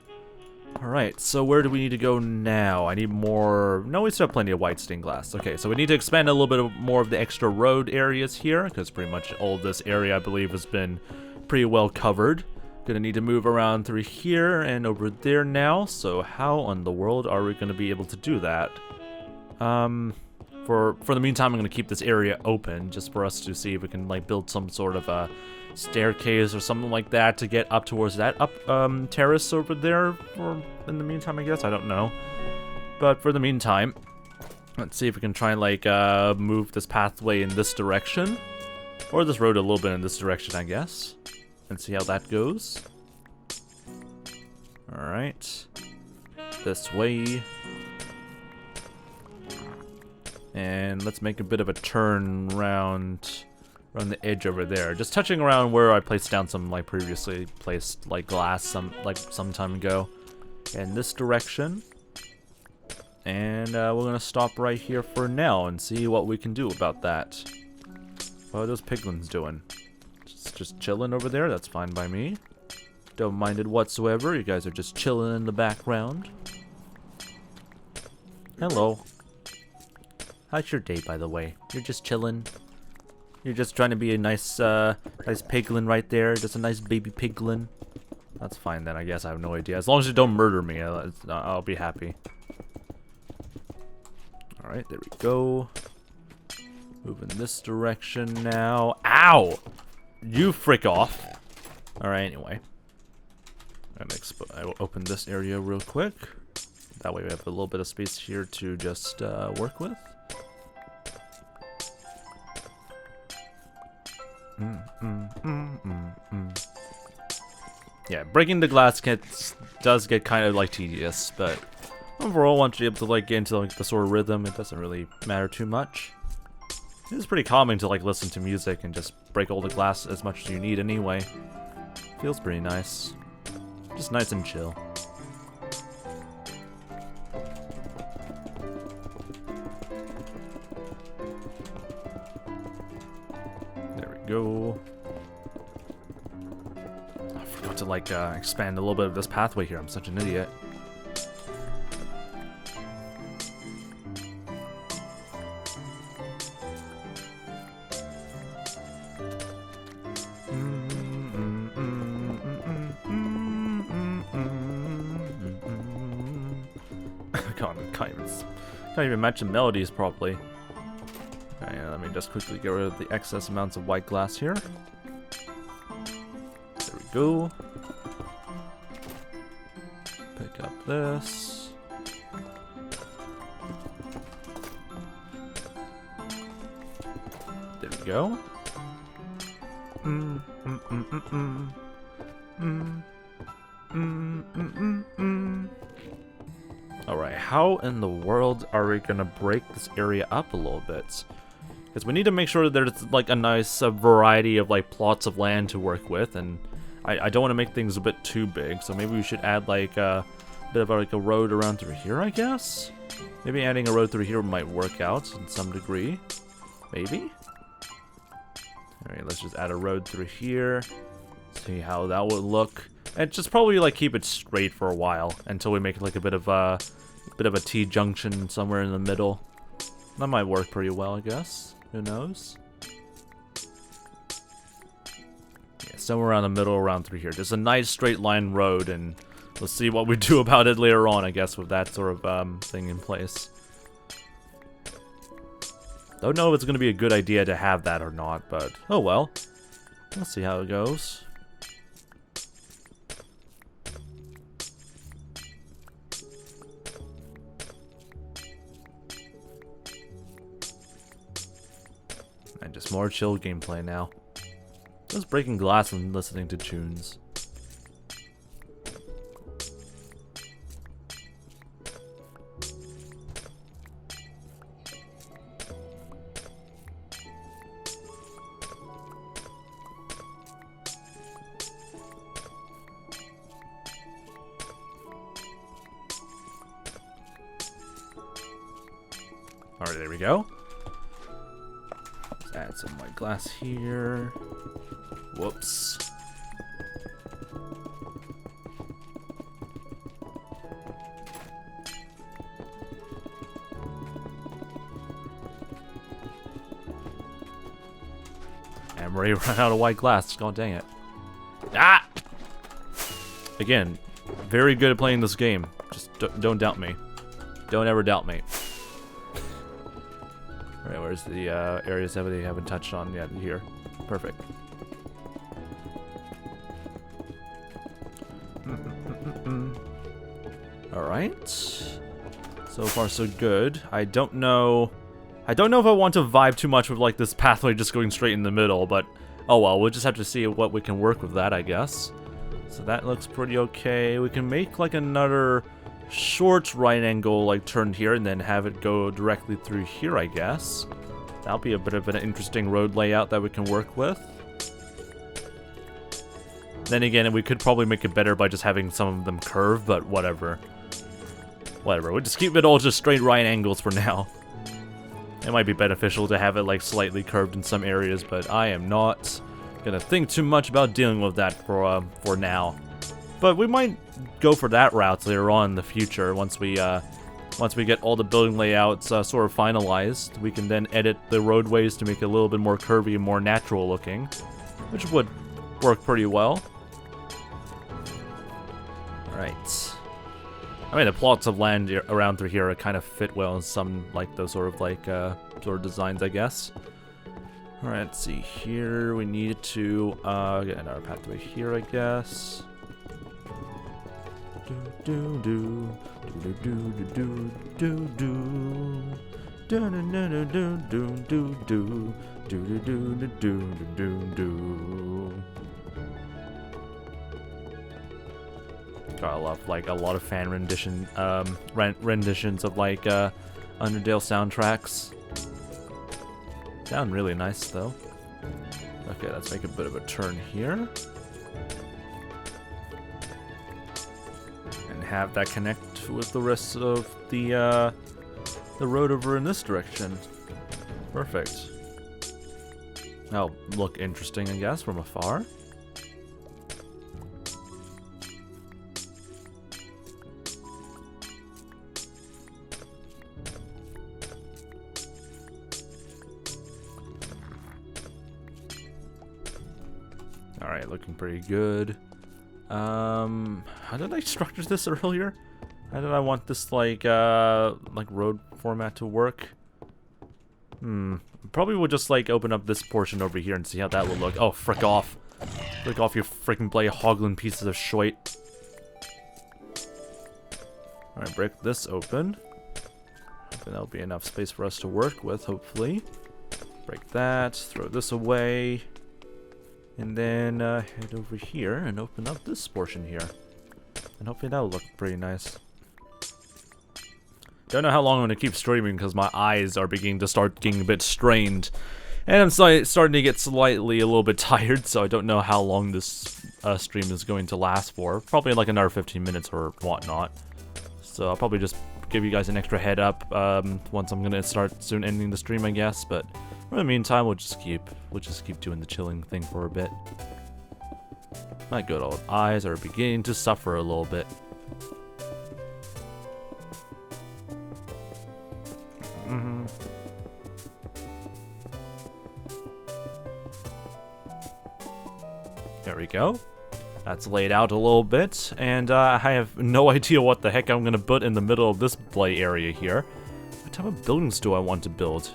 Alright, so where do we need to go now? I need more... No, we still have plenty of white stained glass. Okay, so we need to expand a little bit more of the extra road areas here, because pretty much all of this area, I believe, has been pretty well covered. Gonna need to move around through here and over there now, so how in the world are we gonna be able to do that? For the meantime, I'm gonna keep this area open, just for us to see if we can, like, build some sort of a staircase or something like that to get up towards that terrace over there, or in the meantime, I guess. I don't know. But for the meantime, let's see if we can try and like move this pathway in this direction, or this road a little bit in this direction, I guess, and see how that goes. Alright, this way, and let's make a bit of a turn round around the edge over there. Just touching around where I placed down some like previously placed like glass some time ago. In this direction. And we're gonna stop right here for now and see what we can do about that. What are those piglins doing? Just chilling over there? That's fine by me. Don't mind it whatsoever. You guys are just chilling in the background. Hello. How's your day, by the way? You're just chilling. You're just trying to be a nice piglin right there. Just a nice baby piglin. That's fine then. I guess I have no idea. As long as you don't murder me, I'll be happy. All right, there we go. Moving this direction now. Ow! You frick off. All right. Anyway. I will open this area real quick. That way we have a little bit of space here to just work with. Yeah, breaking the glass does get kind of like tedious, but overall, once you're able to like get into like the sort of rhythm, it doesn't really matter too much. It's pretty calming to like listen to music and just break all the glass as much as you need anyway. Feels pretty nice. Just nice and chill. There we go. I forgot to like expand a little bit of this pathway here. I'm such an idiot. Can't even match the melodies properly. Okay, let me just quickly get rid of the excess amounts of white glass here. There we go. Pick up this. There we go. Alright, how in the world are we gonna break this area up a little bit? Because we need to make sure that there's like a nice variety of like plots of land to work with, and I don't want to make things a bit too big, so maybe we should add like a bit of like a road around through here, I guess? Maybe adding a road through here might work out in some degree. Maybe? Alright, let's just add a road through here. See how that would look. And just probably like keep it straight for a while until we make like a bit of a T-junction somewhere in the middle. That might work pretty well, I guess. Who knows? Yeah, somewhere around the middle, around through here. Just a nice straight line road, and we'll see what we do about it later on, I guess, with that sort of thing in place. Don't know if it's going to be a good idea to have that or not, but oh well. Let's see how it goes. And just more chill gameplay now. Just breaking glass and listening to tunes. Alright, there we go. Let's add some white glass here. Whoops. I'm ready to run out of white glass. God dang it. Ah! Again, very good at playing this game. Just don't doubt me. Don't ever doubt me. Alright, where's the areas that we haven't touched on yet? Here. Perfect. Alright. So far so good. I don't know if I want to vibe too much with like this pathway just going straight in the middle, but oh well, we'll just have to see what we can work with that, I guess. So that looks pretty okay. We can make like another short right angle like turn here and then have it go directly through here, I guess. That'll be a bit of an interesting road layout that we can work with. Then again, we could probably make it better by just having some of them curve, but whatever. Whatever, we'll just keep it all just straight right angles for now. It might be beneficial to have it like slightly curved in some areas, but I am not gonna think too much about dealing with that for now. But we might go for that route later on in the future once we get all the building layouts sort of finalized. We can then edit the roadways to make it a little bit more curvy and more natural looking, which would work pretty well. Alright. I mean, the plots of land around through here kind of fit well in some, like, those sort of, like, sort of designs, I guess. Alright, let's see here. We need to, get another pathway here, I guess. Got a lot of fan renditions of like Undertale soundtracks. Sound really nice though. Okay, let's make a bit of a turn here. And have that connect with the rest of the road over in this direction. Perfect. That'll look interesting, I guess, from afar. Alright, looking pretty good. How did I structure this earlier? How did I want this, like road format to work? Probably would just, like, open up this portion over here and see how that would look. Oh, frick off. Frick off, you freaking bloody hoglin pieces of shite. Alright, break this open. And that'll be enough space for us to work with, hopefully. Break that, throw this away. And then head over here and open up this portion here. And hopefully that'll look pretty nice. Don't know how long I'm going to keep streaming because my eyes are beginning to start getting a bit strained. And I'm starting to get slightly a little bit tired, so I don't know how long this stream is going to last for. Probably like another 15 minutes or whatnot. So I'll probably just give you guys an extra head up once I'm going to start soon ending the stream, I guess. But in the meantime, we'll just keep doing the chilling thing for a bit. My good old eyes are beginning to suffer a little bit. There we go. That's laid out a little bit, and I have no idea what the heck I'm gonna put in the middle of this play area here. What type of buildings do I want to build?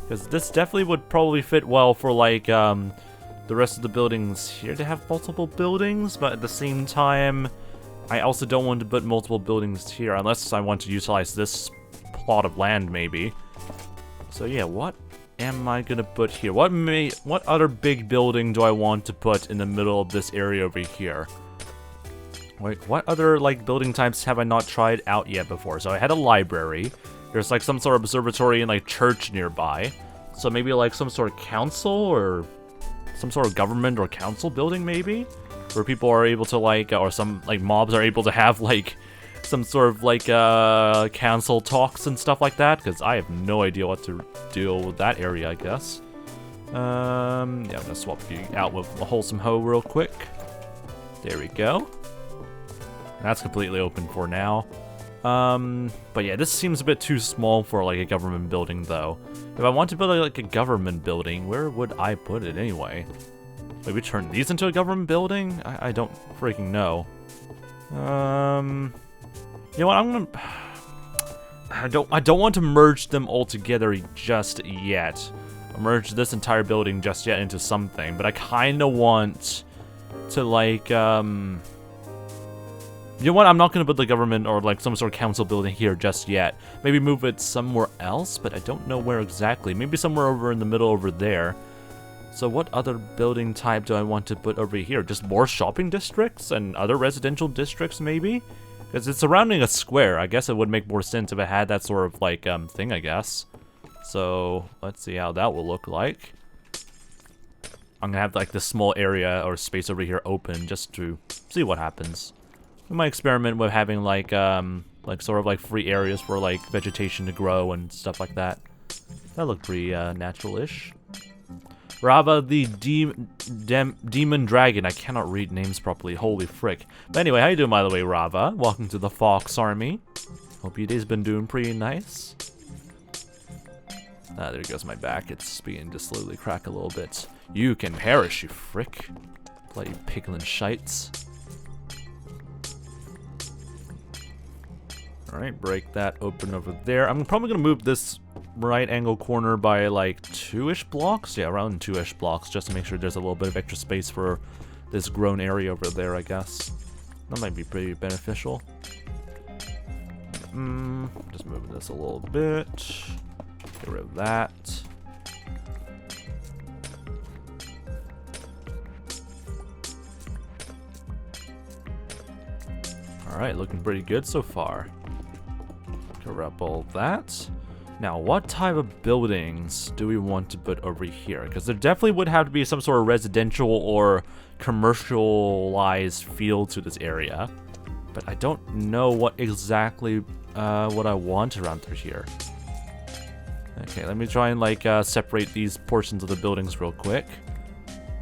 Because this definitely would probably fit well for, like, the rest of the buildings here to have multiple buildings, but at the same time, I also don't want to put multiple buildings here unless I want to utilize this plot of land, maybe. So yeah, what am I gonna put here? What other big building do I want to put in the middle of this area over here? Wait, what other, like, building types have I not tried out yet before? So I had a library. There's, like, some sort of observatory and, like, church nearby. So maybe, like, some sort of council or some sort of government or council building, maybe? Where people are able to, like, or some, like, mobs are able to have, like, some sort of, like, council talks and stuff like that. Because I have no idea what to deal with that area, I guess. Yeah, I'm gonna swap you out with a wholesome hoe real quick. There we go. That's completely open for now. But yeah, this seems a bit too small for, like, a government building, though. If I want to build, like, a government building, where would I put it anyway? Maybe turn these into a government building? I don't freaking know. You know what, I'm gonna... I don't want to merge them all together just yet. Merge this entire building just yet into something, but I kinda want to, like, you know what, I'm not gonna put the government or, like, some sort of council building here just yet. Maybe move it somewhere else, but I don't know where exactly. Maybe somewhere over in the middle over there. So what other building type do I want to put over here? Just more shopping districts and other residential districts, maybe? Because it's surrounding a square. I guess it would make more sense if it had that sort of, like, thing, I guess. So let's see how that will look like. I'm gonna have like this small area or space over here open just to see what happens. We might experiment with having like sort of like free areas for like vegetation to grow and stuff like that. That looked pretty natural-ish. Rava the demon dragon. I cannot read names properly. Holy frick. But anyway, how you doing by the way, Rava? Welcome to the Fox Army. Hope your day's been doing pretty nice. Ah, there goes my back. It's beginning to slowly crack a little bit. You can perish, you frick. Bloody piglin shites. Alright, break that open over there. I'm probably gonna move this right angle corner by like 2-ish blocks. Yeah, around 2-ish blocks, just to make sure there's a little bit of extra space for this grown area over there, I guess. That might be pretty beneficial. Just moving this a little bit. Get rid of that. Alright, looking pretty good so far. Cover up all that. Now, what type of buildings do we want to put over here? Because there definitely would have to be some sort of residential or commercialized feel to this area. But I don't know what exactly what I want around through here. Okay, let me try and like separate these portions of the buildings real quick.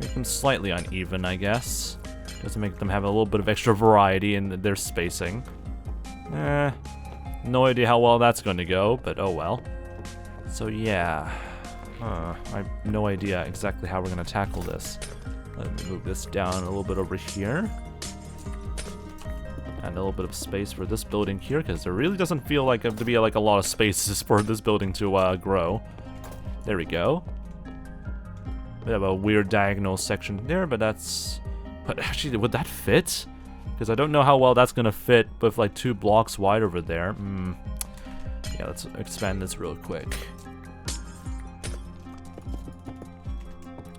Make them slightly uneven, I guess. Just to make them have a little bit of extra variety in their spacing. No idea how well that's going to go, but oh well. So yeah, I have no idea exactly how we're going to tackle this. Let me move this down a little bit over here. And a little bit of space for this building here, because there really doesn't feel like there to be like a lot of spaces for this building to grow. There we go. We have a weird diagonal section there, but that's... But actually, would that fit? Because I don't know how well that's going to fit with like 2 blocks wide over there. Yeah, let's expand this real quick.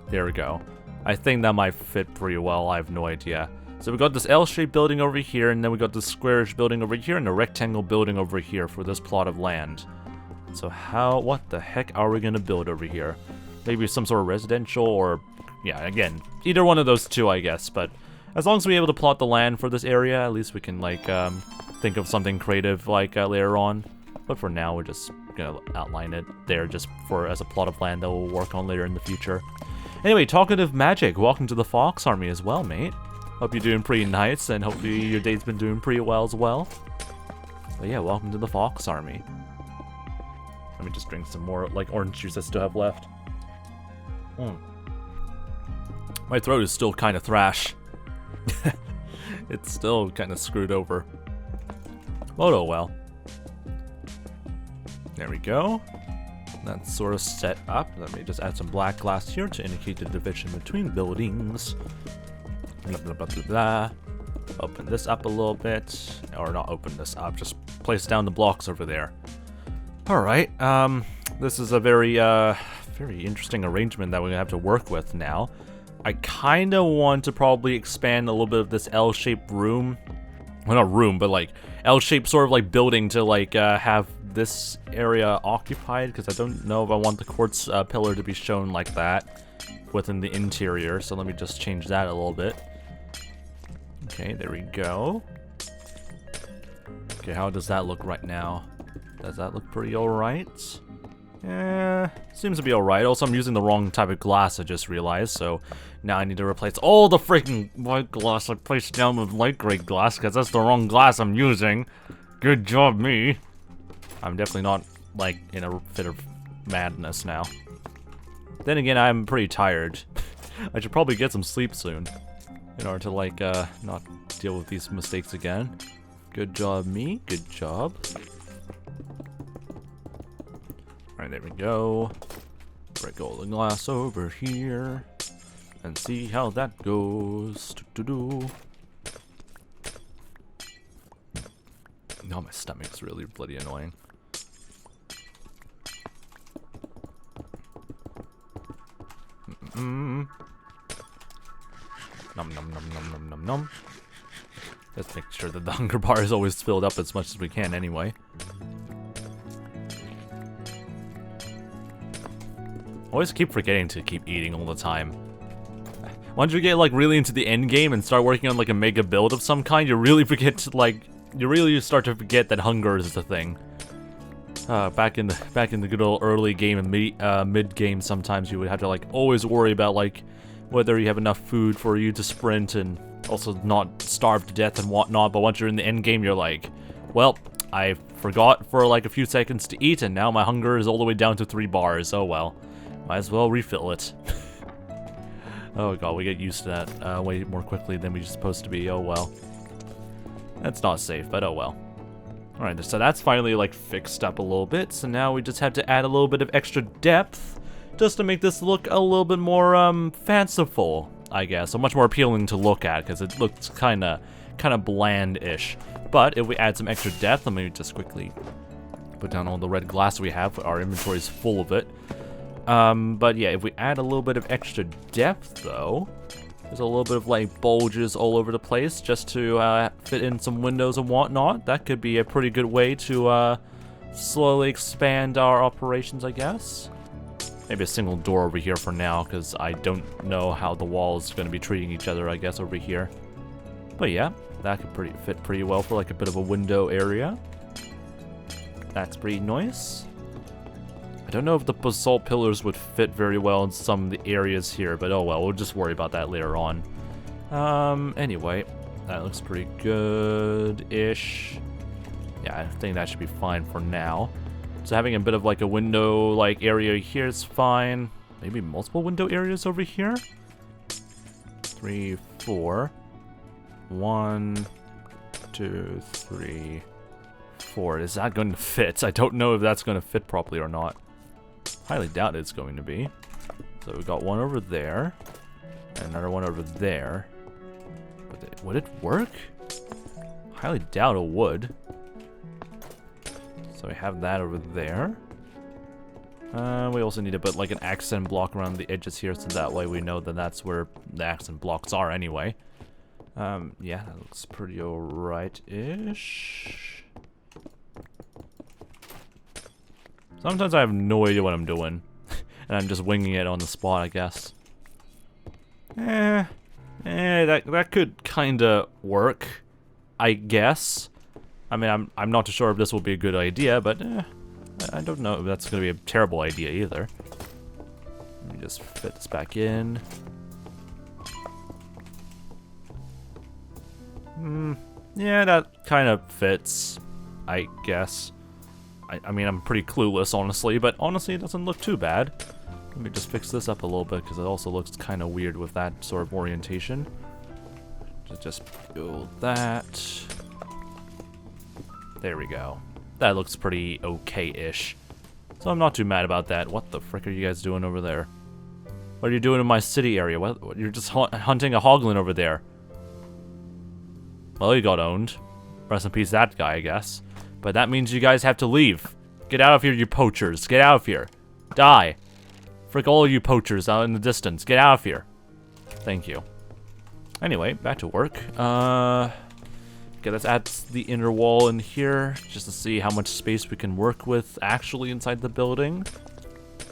There we go. I think that might fit pretty well. I have no idea. So we got this L-shaped building over here, and then we got this squarish building over here, and a rectangle building over here for this plot of land. So what the heck are we going to build over here? Maybe some sort of residential or... Yeah, again, either one of those two, I guess, but as long as we're able to plot the land for this area, at least we can, like, think of something creative, like, later on. But for now, we're just gonna outline it there just for as a plot of land that we'll work on later in the future. Anyway, Talkative Magic, welcome to the Fox Army as well, mate. Hope you're doing pretty nice, and hopefully your day's been doing pretty well as well. But yeah, welcome to the Fox Army. Let me just drink some more, like, orange juice I still have left. My throat is still kind of thrash. It's still kind of screwed over. But oh well. There we go. That's sort of set up. Let me just add some black glass here to indicate the division between buildings. Blah, blah, blah, blah, blah. Open this up a little bit. Or not open this up, just place down the blocks over there. Alright, this is a very interesting arrangement that we're gonna have to work with now. I kind of want to probably expand a little bit of this L-shaped room. Well, not room, but like L-shaped sort of like building to like have this area occupied, because I don't know if I want the quartz pillar to be shown like that within the interior. So let me just change that a little bit. Okay, there we go. Okay, how does that look right now? Does that look pretty alright? Seems to be alright. Also, I'm using the wrong type of glass, I just realized, so now I need to replace all the freaking white glass I placed down with light gray glass, because that's the wrong glass I'm using. Good job, me. I'm definitely not, like, in a fit of madness now. Then again, I'm pretty tired. I should probably get some sleep soon, in order to, like, not deal with these mistakes again. Good job, me. Good job. Alright, there we go. Break all the glass over here. And see how that goes. Oh, my stomach's really bloody annoying. Nom nom nom nom nom nom nom. Let's make sure that the hunger bar is always filled up as much as we can anyway. Always keep forgetting to keep eating all the time. Once you get like really into the end game and start working on like a mega build of some kind, you really forget to like, you really start to forget that hunger is the thing. Back in the good old early game and mid game, sometimes you would have to like always worry about like whether you have enough food for you to sprint and also not starve to death and whatnot. But once you're in the end game, you're like, well, I forgot for like a few seconds to eat, and now my hunger is all the way down to 3 bars. Oh well, might as well refill it. Oh god, we get used to that way more quickly than we're supposed to be. Oh well, that's not safe, but oh well. Alright, so that's finally like fixed up a little bit, so now we just have to add a little bit of extra depth just to make this look a little bit more fanciful, I guess, so much more appealing to look at, because it looks kinda bland-ish. But if we add some extra depth, let me just quickly put down all the red glass we have. Our inventory is full of it. But yeah, if we add a little bit of extra depth though, there's a little bit of like bulges all over the place just to fit in some windows and whatnot. That could be a pretty good way to slowly expand our operations, I guess. Maybe a single door over here for now, because I don't know how the walls are going to be treating each other, I guess, over here. But yeah, that could fit pretty well for like a bit of a window area. That's pretty nice. I don't know if the basalt pillars would fit very well in some of the areas here, but oh well, we'll just worry about that later on. Anyway, that looks pretty good-ish. Yeah, I think that should be fine for now. So having a bit of like a window like area here is fine. Maybe multiple window areas over here? 3, 4. 1, 2, 3, 4. Is that going to fit? I don't know if that's going to fit properly or not. Highly doubt it's going to be. So we got one over there, and another one over there. Would it work? Highly doubt it would. So we have that over there. We also need to put like an accent block around the edges here, so that way we know that that's where the accent blocks are anyway. Yeah, that looks pretty alright-ish. Sometimes I have no idea what I'm doing, and I'm just winging it on the spot, I guess. That could kinda work, I guess. I mean, I'm not too sure if this will be a good idea, but I don't know if that's gonna be a terrible idea either. Let me just fit this back in. Yeah, that kind of fits, I guess. I mean, I'm pretty clueless, honestly, but honestly, it doesn't look too bad. Let me just fix this up a little bit, because it also looks kind of weird with that sort of orientation. Just build that. There we go. That looks pretty okay-ish. So I'm not too mad about that. What the frick are you guys doing over there? What are you doing in my city area? What you're just hunting a hoglin over there. Well, you got owned. Rest in peace, that guy, I guess. But that means you guys have to leave. Get out of here, you poachers. Get out of here. Die. Frick all you poachers out in the distance. Get out of here. Thank you. Anyway, back to work. Okay, let's add the inner wall in here, just to see how much space we can work with actually inside the building.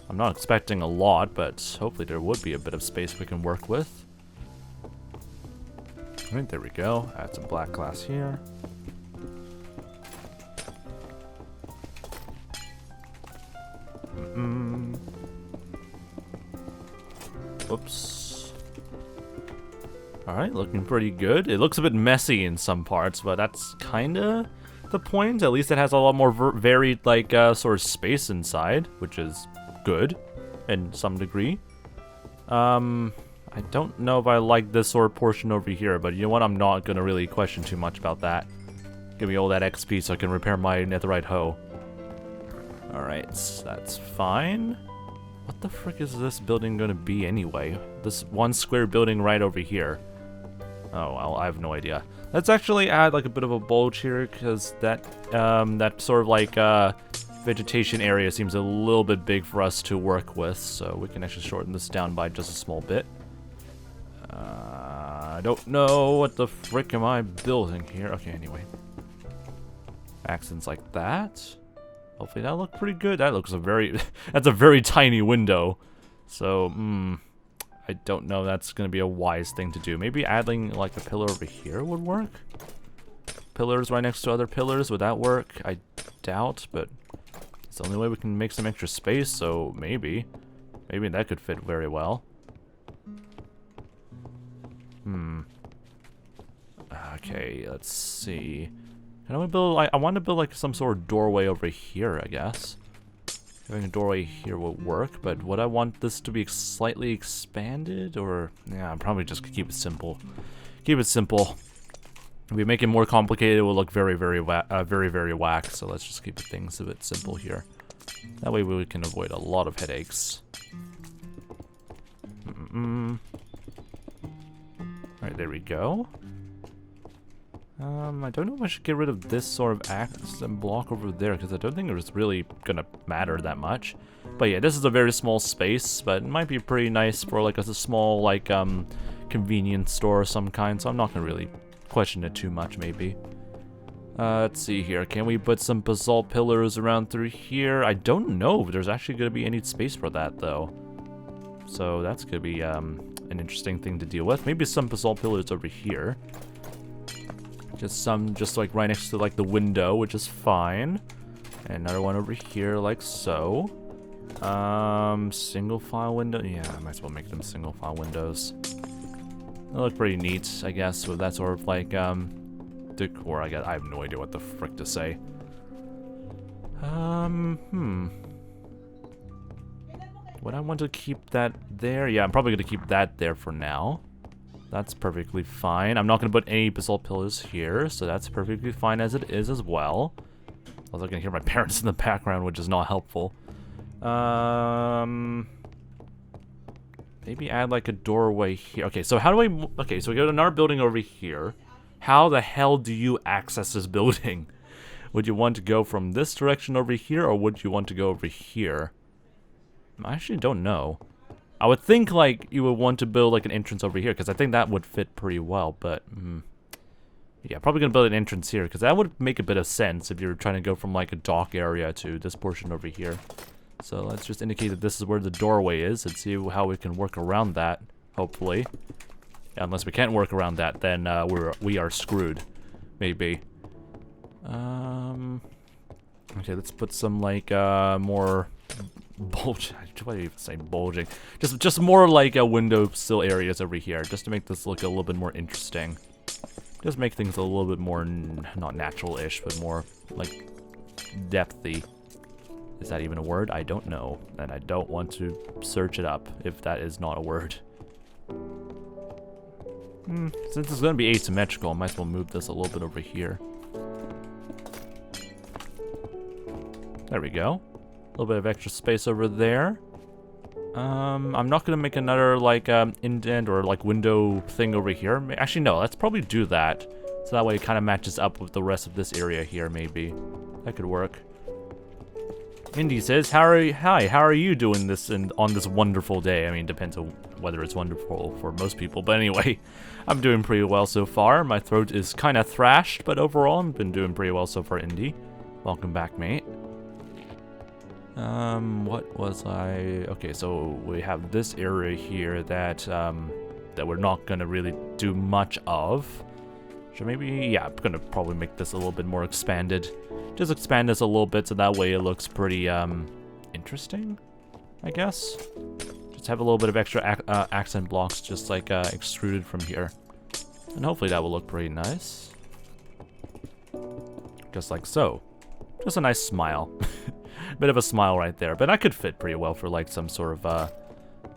I'm not expecting a lot, but hopefully there would be a bit of space we can work with. Alright, there we go. Add some black glass here. Whoops. Alright, looking pretty good. It looks a bit messy in some parts, but that's kinda the point. At least it has a lot more varied, like, sort of space inside, which is good in some degree. I don't know if I like this sort of portion over here, but you know what? I'm not gonna really question too much about that. Give me all that XP so I can repair my netherite hoe. Alright, that's fine. What the frick is this building gonna be anyway? This one square building right over here. Oh, well, I have no idea. Let's actually add like a bit of a bulge here, because that sort of like vegetation area seems a little bit big for us to work with, so we can actually shorten this down by just a small bit. I don't know what the frick am I building here. Okay, anyway. Accents like that. Hopefully that looked pretty good. That looks that's a very tiny window. So, I don't know that's going to be a wise thing to do. Maybe adding like a pillar over here would work? Pillars right next to other pillars, would that work? I doubt, but it's the only way we can make some extra space, so maybe. Maybe that could fit very well. Okay, let's see. Can I build, I want to build like some sort of doorway over here, I guess. Having a doorway here will work, but would I want this to be slightly expanded, or... Yeah, I'm probably just gonna keep it simple. Keep it simple. If we make it more complicated, it will look very, very whack, so let's just keep things a bit simple here. That way we can avoid a lot of headaches. Alright, there we go. I don't know if I should get rid of this sort of accent block over there, because I don't think it's really gonna matter that much. But yeah, this is a very small space, but it might be pretty nice for like a small like convenience store of some kind, so I'm not gonna really question it too much, maybe. Let's see here. Can we put some basalt pillars around through here? I don't know if there's actually gonna be any space for that, though. So that's gonna be an interesting thing to deal with. Maybe some basalt pillars over here. Just like right next to like the window, which is fine. And another one over here, like so. Single file window. Yeah, I might as well make them single file windows. They look pretty neat, I guess, with that sort of like decor. I have no idea what the frick to say. Would I want to keep that there? Yeah, I'm probably gonna keep that there for now. That's perfectly fine. I'm not going to put any basalt pillars here, so that's perfectly fine as it is as well. Also, I can hear my parents in the background, which is not helpful. Maybe add like a doorway here. Okay, so how do I... Okay, so we got another building over here. How the hell do you access this building? Would you want to go from this direction over here, or would you want to go over here? I actually don't know. I would think, like, you would want to build, like, an entrance over here, because I think that would fit pretty well, but, yeah, probably gonna build an entrance here, because that would make a bit of sense if you're trying to go from, like, a dock area to this portion over here. So let's just indicate that this is where the doorway is, and see how we can work around that, hopefully. Yeah, unless we can't work around that, then, we are screwed. Maybe. Okay, let's put some, like, more... bulging. Why do you even say bulging? Just more like a windowsill areas over here, just to make this look a little bit more interesting. Just make things a little bit more not natural-ish, but more like depthy. Is that even a word? I don't know, and I don't want to search it up if that is not a word. Since it's gonna be asymmetrical, I might as well move this a little bit over here. There we go. A little bit of extra space over there. I'm not gonna make another like indent or like window thing over here. Actually, no. Let's probably do that, so that way it kind of matches up with the rest of this area here. Maybe that could work. Indy says, how are you doing this on this wonderful day? I mean, depends on whether it's wonderful for most people, but anyway, I'm doing pretty well so far. My throat is kind of thrashed, but overall, I've been doing pretty well so far. Indy, welcome back, mate. What was I... Okay, so we have this area here that, that we're not gonna really do much of. So maybe, yeah, I'm gonna probably make this a little bit more expanded. Just expand this a little bit so that way it looks pretty, interesting, I guess. Just have a little bit of extra accent blocks just, like, extruded from here. And hopefully that will look pretty nice. Just like so. Just a nice smile. Bit of a smile right there, but that could fit pretty well for like some sort of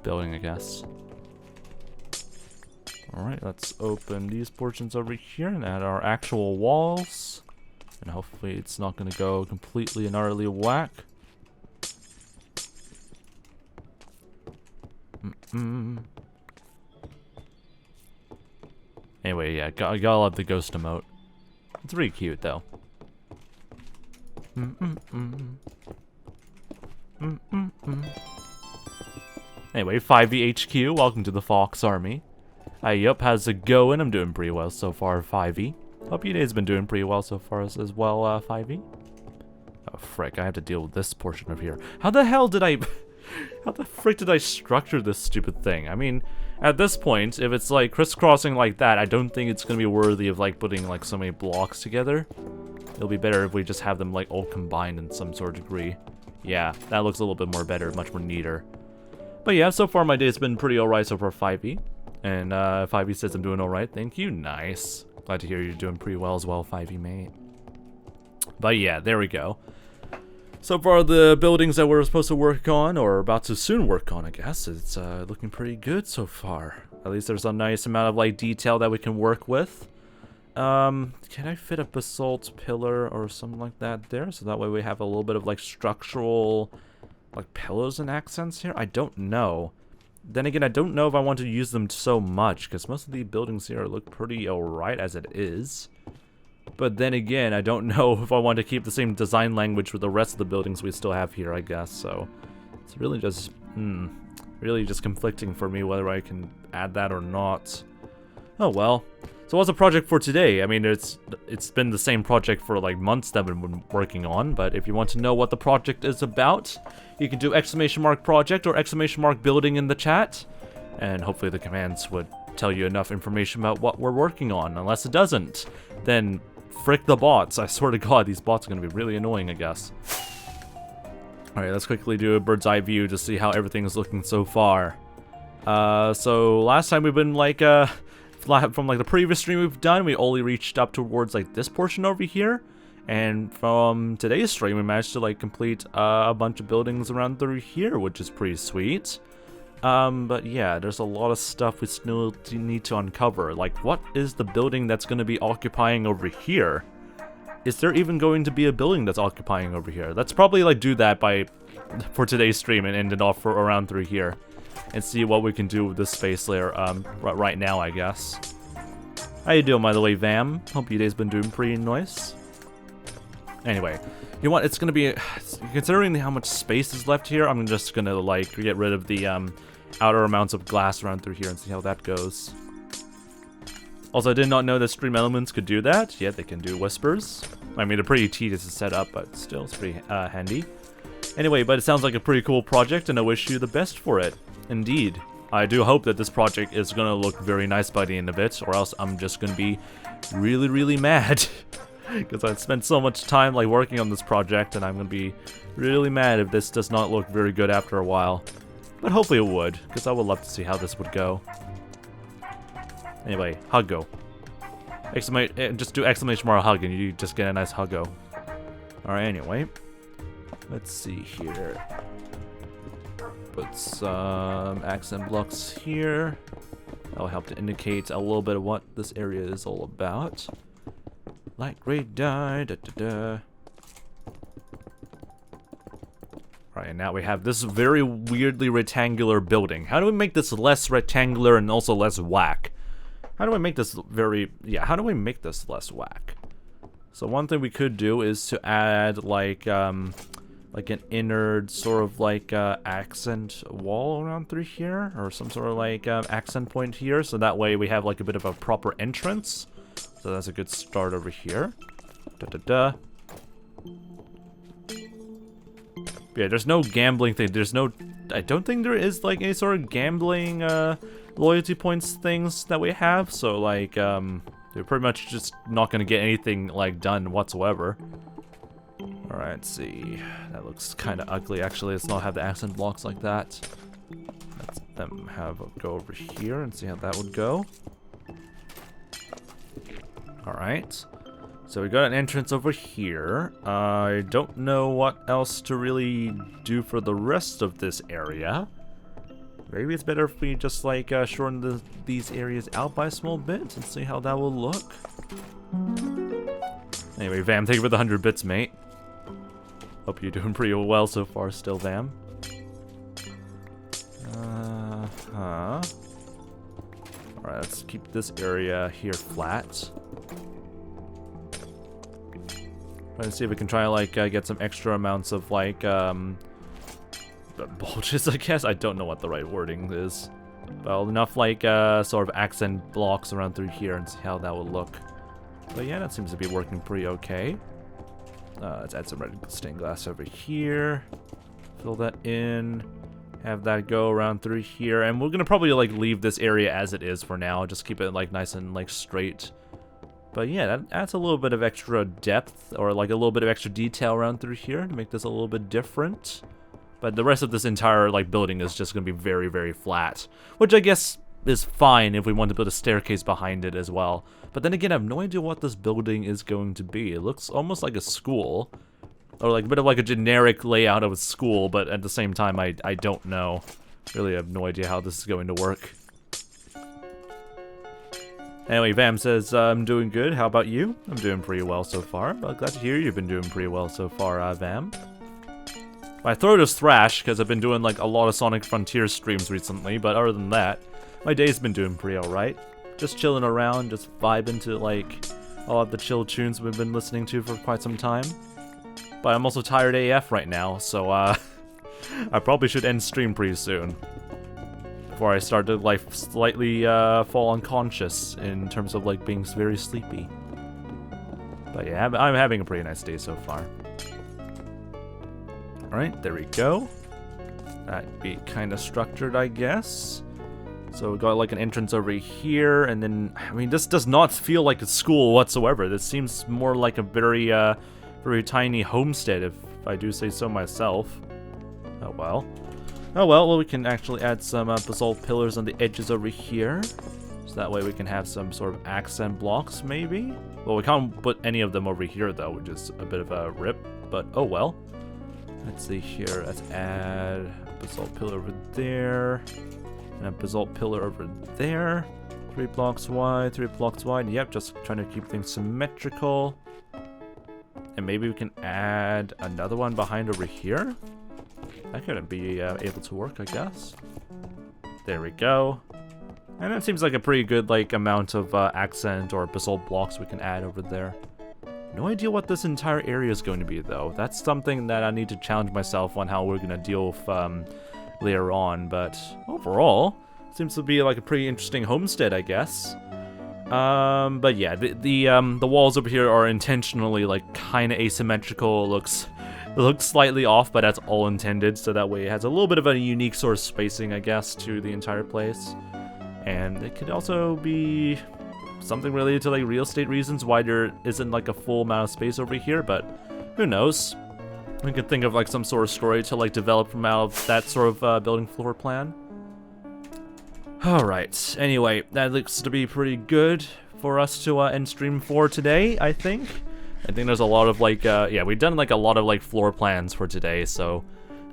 building, I guess. Alright, let's open these portions over here and add our actual walls. And hopefully it's not going to go completely and utterly whack. Anyway, yeah, gotta love the ghost emote. It's pretty cute, though. Anyway, 5E welcome to the Fox Army. Yup, how's it going? I'm doing pretty well so far, 5E. Hope your day's been doing pretty well so far as well, 5E. Oh, frick, I have to deal with this portion of here. How the hell did I... How the frick did I structure this stupid thing? I mean, at this point, if it's like crisscrossing like that, I don't think it's gonna be worthy of like putting like so many blocks together. It'll be better if we just have them like all combined in some sort of degree. Yeah, that looks a little bit more better, much more neater. But yeah, so far my day's been pretty alright so far, 5e. And 5e says I'm doing alright, thank you, nice. Glad to hear you're doing pretty well as well, 5e mate. But yeah, there we go. So far the buildings that we're supposed to work on, or about to soon work on I guess, it's looking pretty good so far. At least there's a nice amount of like detail that we can work with. Can I fit a basalt pillar or something like that there? So that way we have a little bit of like structural like pillars and accents here? I don't know. Then again, I don't know if I want to use them so much, because most of the buildings here look pretty alright as it is. But then again, I don't know if I want to keep the same design language with the rest of the buildings we still have here, I guess. So it's really just, conflicting for me whether I can add that or not. Oh well. So what's the project for today? I mean, it's been the same project for like months that we've been working on, but if you want to know what the project is about, you can do !project or !building in the chat, and hopefully the commands would tell you enough information about what we're working on. Unless it doesn't, then frick the bots. I swear to God, these bots are going to be really annoying, I guess. Alright, let's quickly do a bird's eye view to see how everything is looking so far. So last time we've been like, from like the previous stream we've done, we only reached up towards like this portion over here, and from today's stream we managed to like complete a bunch of buildings around through here, which is pretty sweet. But yeah, there's a lot of stuff we still need to uncover. Like, what is the building that's going to be occupying over here? Is there even going to be a building that's occupying over here? Let's probably like do that for today's stream and end it off for around through here. And see what we can do with this space layer right now, I guess. How you doing, by the way, Vam? Hope your day's been doing pretty nice. Anyway, you know what? It's gonna be, considering how much space is left here, I'm just gonna like get rid of the outer amounts of glass around through here and see how that goes. Also, I did not know that stream elements could do that. Yeah, they can do whispers. I mean, they're pretty tedious to set up, but still, it's pretty handy. Anyway, but it sounds like a pretty cool project, and I wish you the best for it. Indeed. I do hope that this project is gonna look very nice by the end of it, or else I'm just gonna be really, really mad. Because I've spent so much time like working on this project, and I'm gonna be really mad if this does not look very good after a while. But hopefully it would, because I would love to see how this would go. Anyway, Huggo. Just do !hug and you just get a nice Huggo. Alright, anyway. Let's see here. Put some accent blocks here. That'll help to indicate a little bit of what this area is all about. Light gray dye, Right, and now we have this very weirdly rectangular building. How do we make this less rectangular and also less whack? How do we make this how do we make this less whack? So one thing we could do is to add like an inner sort of like accent wall around through here, or some sort of like accent point here, so that way we have like a bit of a proper entrance. So that's a good start over here. Yeah, there's no gambling thing. I don't think there is like any sort of gambling loyalty points things that we have. So like they're pretty much just not gonna get anything like done whatsoever. Alright, let's see. That looks kind of ugly, actually. Let's not have the accent blocks like that. Let's them go over here and see how that would go. Alright. So we got an entrance over here. I don't know what else to really do for the rest of this area. Maybe it's better if we just like shorten these areas out by a small bit and see how that will look. Anyway, Vam, thank you for the 100 bits, mate. Hope you're doing pretty well so far still, Vam. Alright, let's keep this area here flat. Let's see if we can try like get some extra amounts of like bulges, I guess. I don't know what the right wording is. Well, enough like sort of accent blocks around through here and see how that will look. But yeah, that seems to be working pretty okay. Let's add some red stained glass over here. Fill that in. have that go around through here, and we're gonna probably like leave this area as it is for now, just keep it like nice and like straight. But yeah, that adds a little bit of extra depth, or like a little bit of extra detail around through here to make this a little bit different. But the rest of this entire like building is just gonna be very, very flat, which I guess is fine if we want to build a staircase behind it as well. But then again, I have no idea what this building is going to be. It looks almost like a school, or like a bit of like a generic layout of a school, but at the same time, I don't know. Really have no idea how this is going to work. Anyway, Vam says, I'm doing good. How about you? I'm doing pretty well so far. But glad to hear you've been doing pretty well so far, Vam. My throat is thrashed because I've been doing like a lot of Sonic Frontiers streams recently, but other than that, my day's been doing pretty alright. Just chilling around, just vibing to like all of the chill tunes we've been listening to for quite some time. But I'm also tired AF right now, so I probably should end stream pretty soon. Before I start to like slightly fall unconscious in terms of like being very sleepy. But yeah, I'm having a pretty nice day so far. Alright, there we go. That'd be kind of structured, I guess. So we got like an entrance over here, and then, I mean, this does not feel like a school whatsoever. This seems more like a very, very tiny homestead, if I do say so myself. Oh well. Oh well, we can actually add some basalt pillars on the edges over here. So that way we can have some sort of accent blocks, maybe? Well, we can't put any of them over here, though, which is a bit of a rip, but oh well. Let's see here, let's add a basalt pillar over there. And a basalt pillar over there. 3 blocks wide, 3 blocks wide. Yep, just trying to keep things symmetrical. And maybe we can add another one behind over here. That could be able to work, I guess. There we go. And that seems like a pretty good like amount of accent or basalt blocks we can add over there. No idea what this entire area is going to be, though. That's something that I need to challenge myself on how we're going to deal with later on, but overall, seems to be like a pretty interesting homestead, I guess. But yeah, the walls over here are intentionally like kind of asymmetrical. It looks slightly off, but that's all intended, so that way it has a little bit of a unique sort of spacing, I guess, to the entire place. And it could also be something related to like real estate reasons why there isn't like a full amount of space over here, but who knows? We could think of like some sort of story to like develop from out of that sort of building floor plan. Alright, anyway, that looks to be pretty good for us to end stream for today, I think. I think there's a lot of like, yeah, we've done like a lot of like floor plans for today, so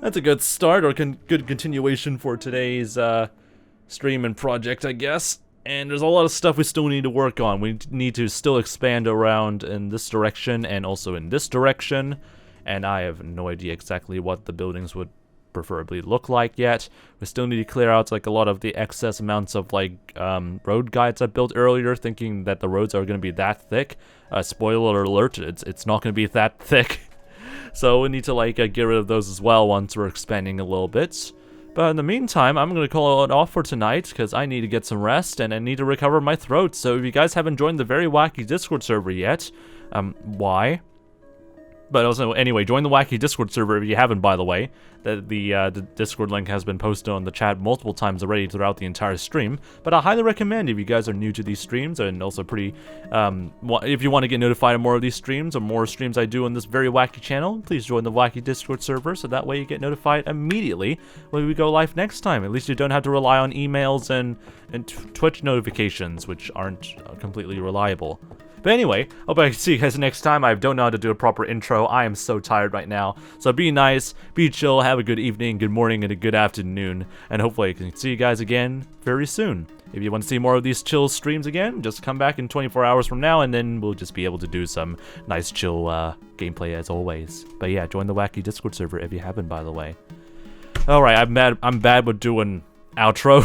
that's a good start, or good continuation for today's stream and project, I guess. And there's a lot of stuff we still need to work on. We need to still expand around in this direction and also in this direction. And I have no idea exactly what the buildings would preferably look like yet. We still need to clear out like a lot of the excess amounts of like road guides I built earlier, thinking that the roads are going to be that thick. Spoiler alert, it's not going to be that thick. So we need to like get rid of those as well once we're expanding a little bit. But in the meantime, I'm going to call it off for tonight because I need to get some rest and I need to recover my throat. So if you guys haven't joined the Very Wacky Discord server yet, why? But also, anyway, join the Wacky Discord server if you haven't, by the way. The Discord link has been posted on the chat multiple times already throughout the entire stream. But I highly recommend if you guys are new to these streams and also pretty, if you want to get notified of more of these streams or more streams I do on this Very Wacky channel, please join the Wacky Discord server so that way you get notified immediately when we go live next time. At least you don't have to rely on emails and Twitch notifications, which aren't completely reliable. But anyway, hope I see you guys next time. I don't know how to do a proper intro. I am so tired right now. So be nice, be chill, have a good evening, good morning, and a good afternoon. And hopefully I can see you guys again very soon. If you want to see more of these chill streams again, just come back in 24 hours from now, and then we'll just be able to do some nice chill gameplay as always. But yeah, join the Wacky Discord server if you haven't, by the way. Alright, I'm bad with doing outro.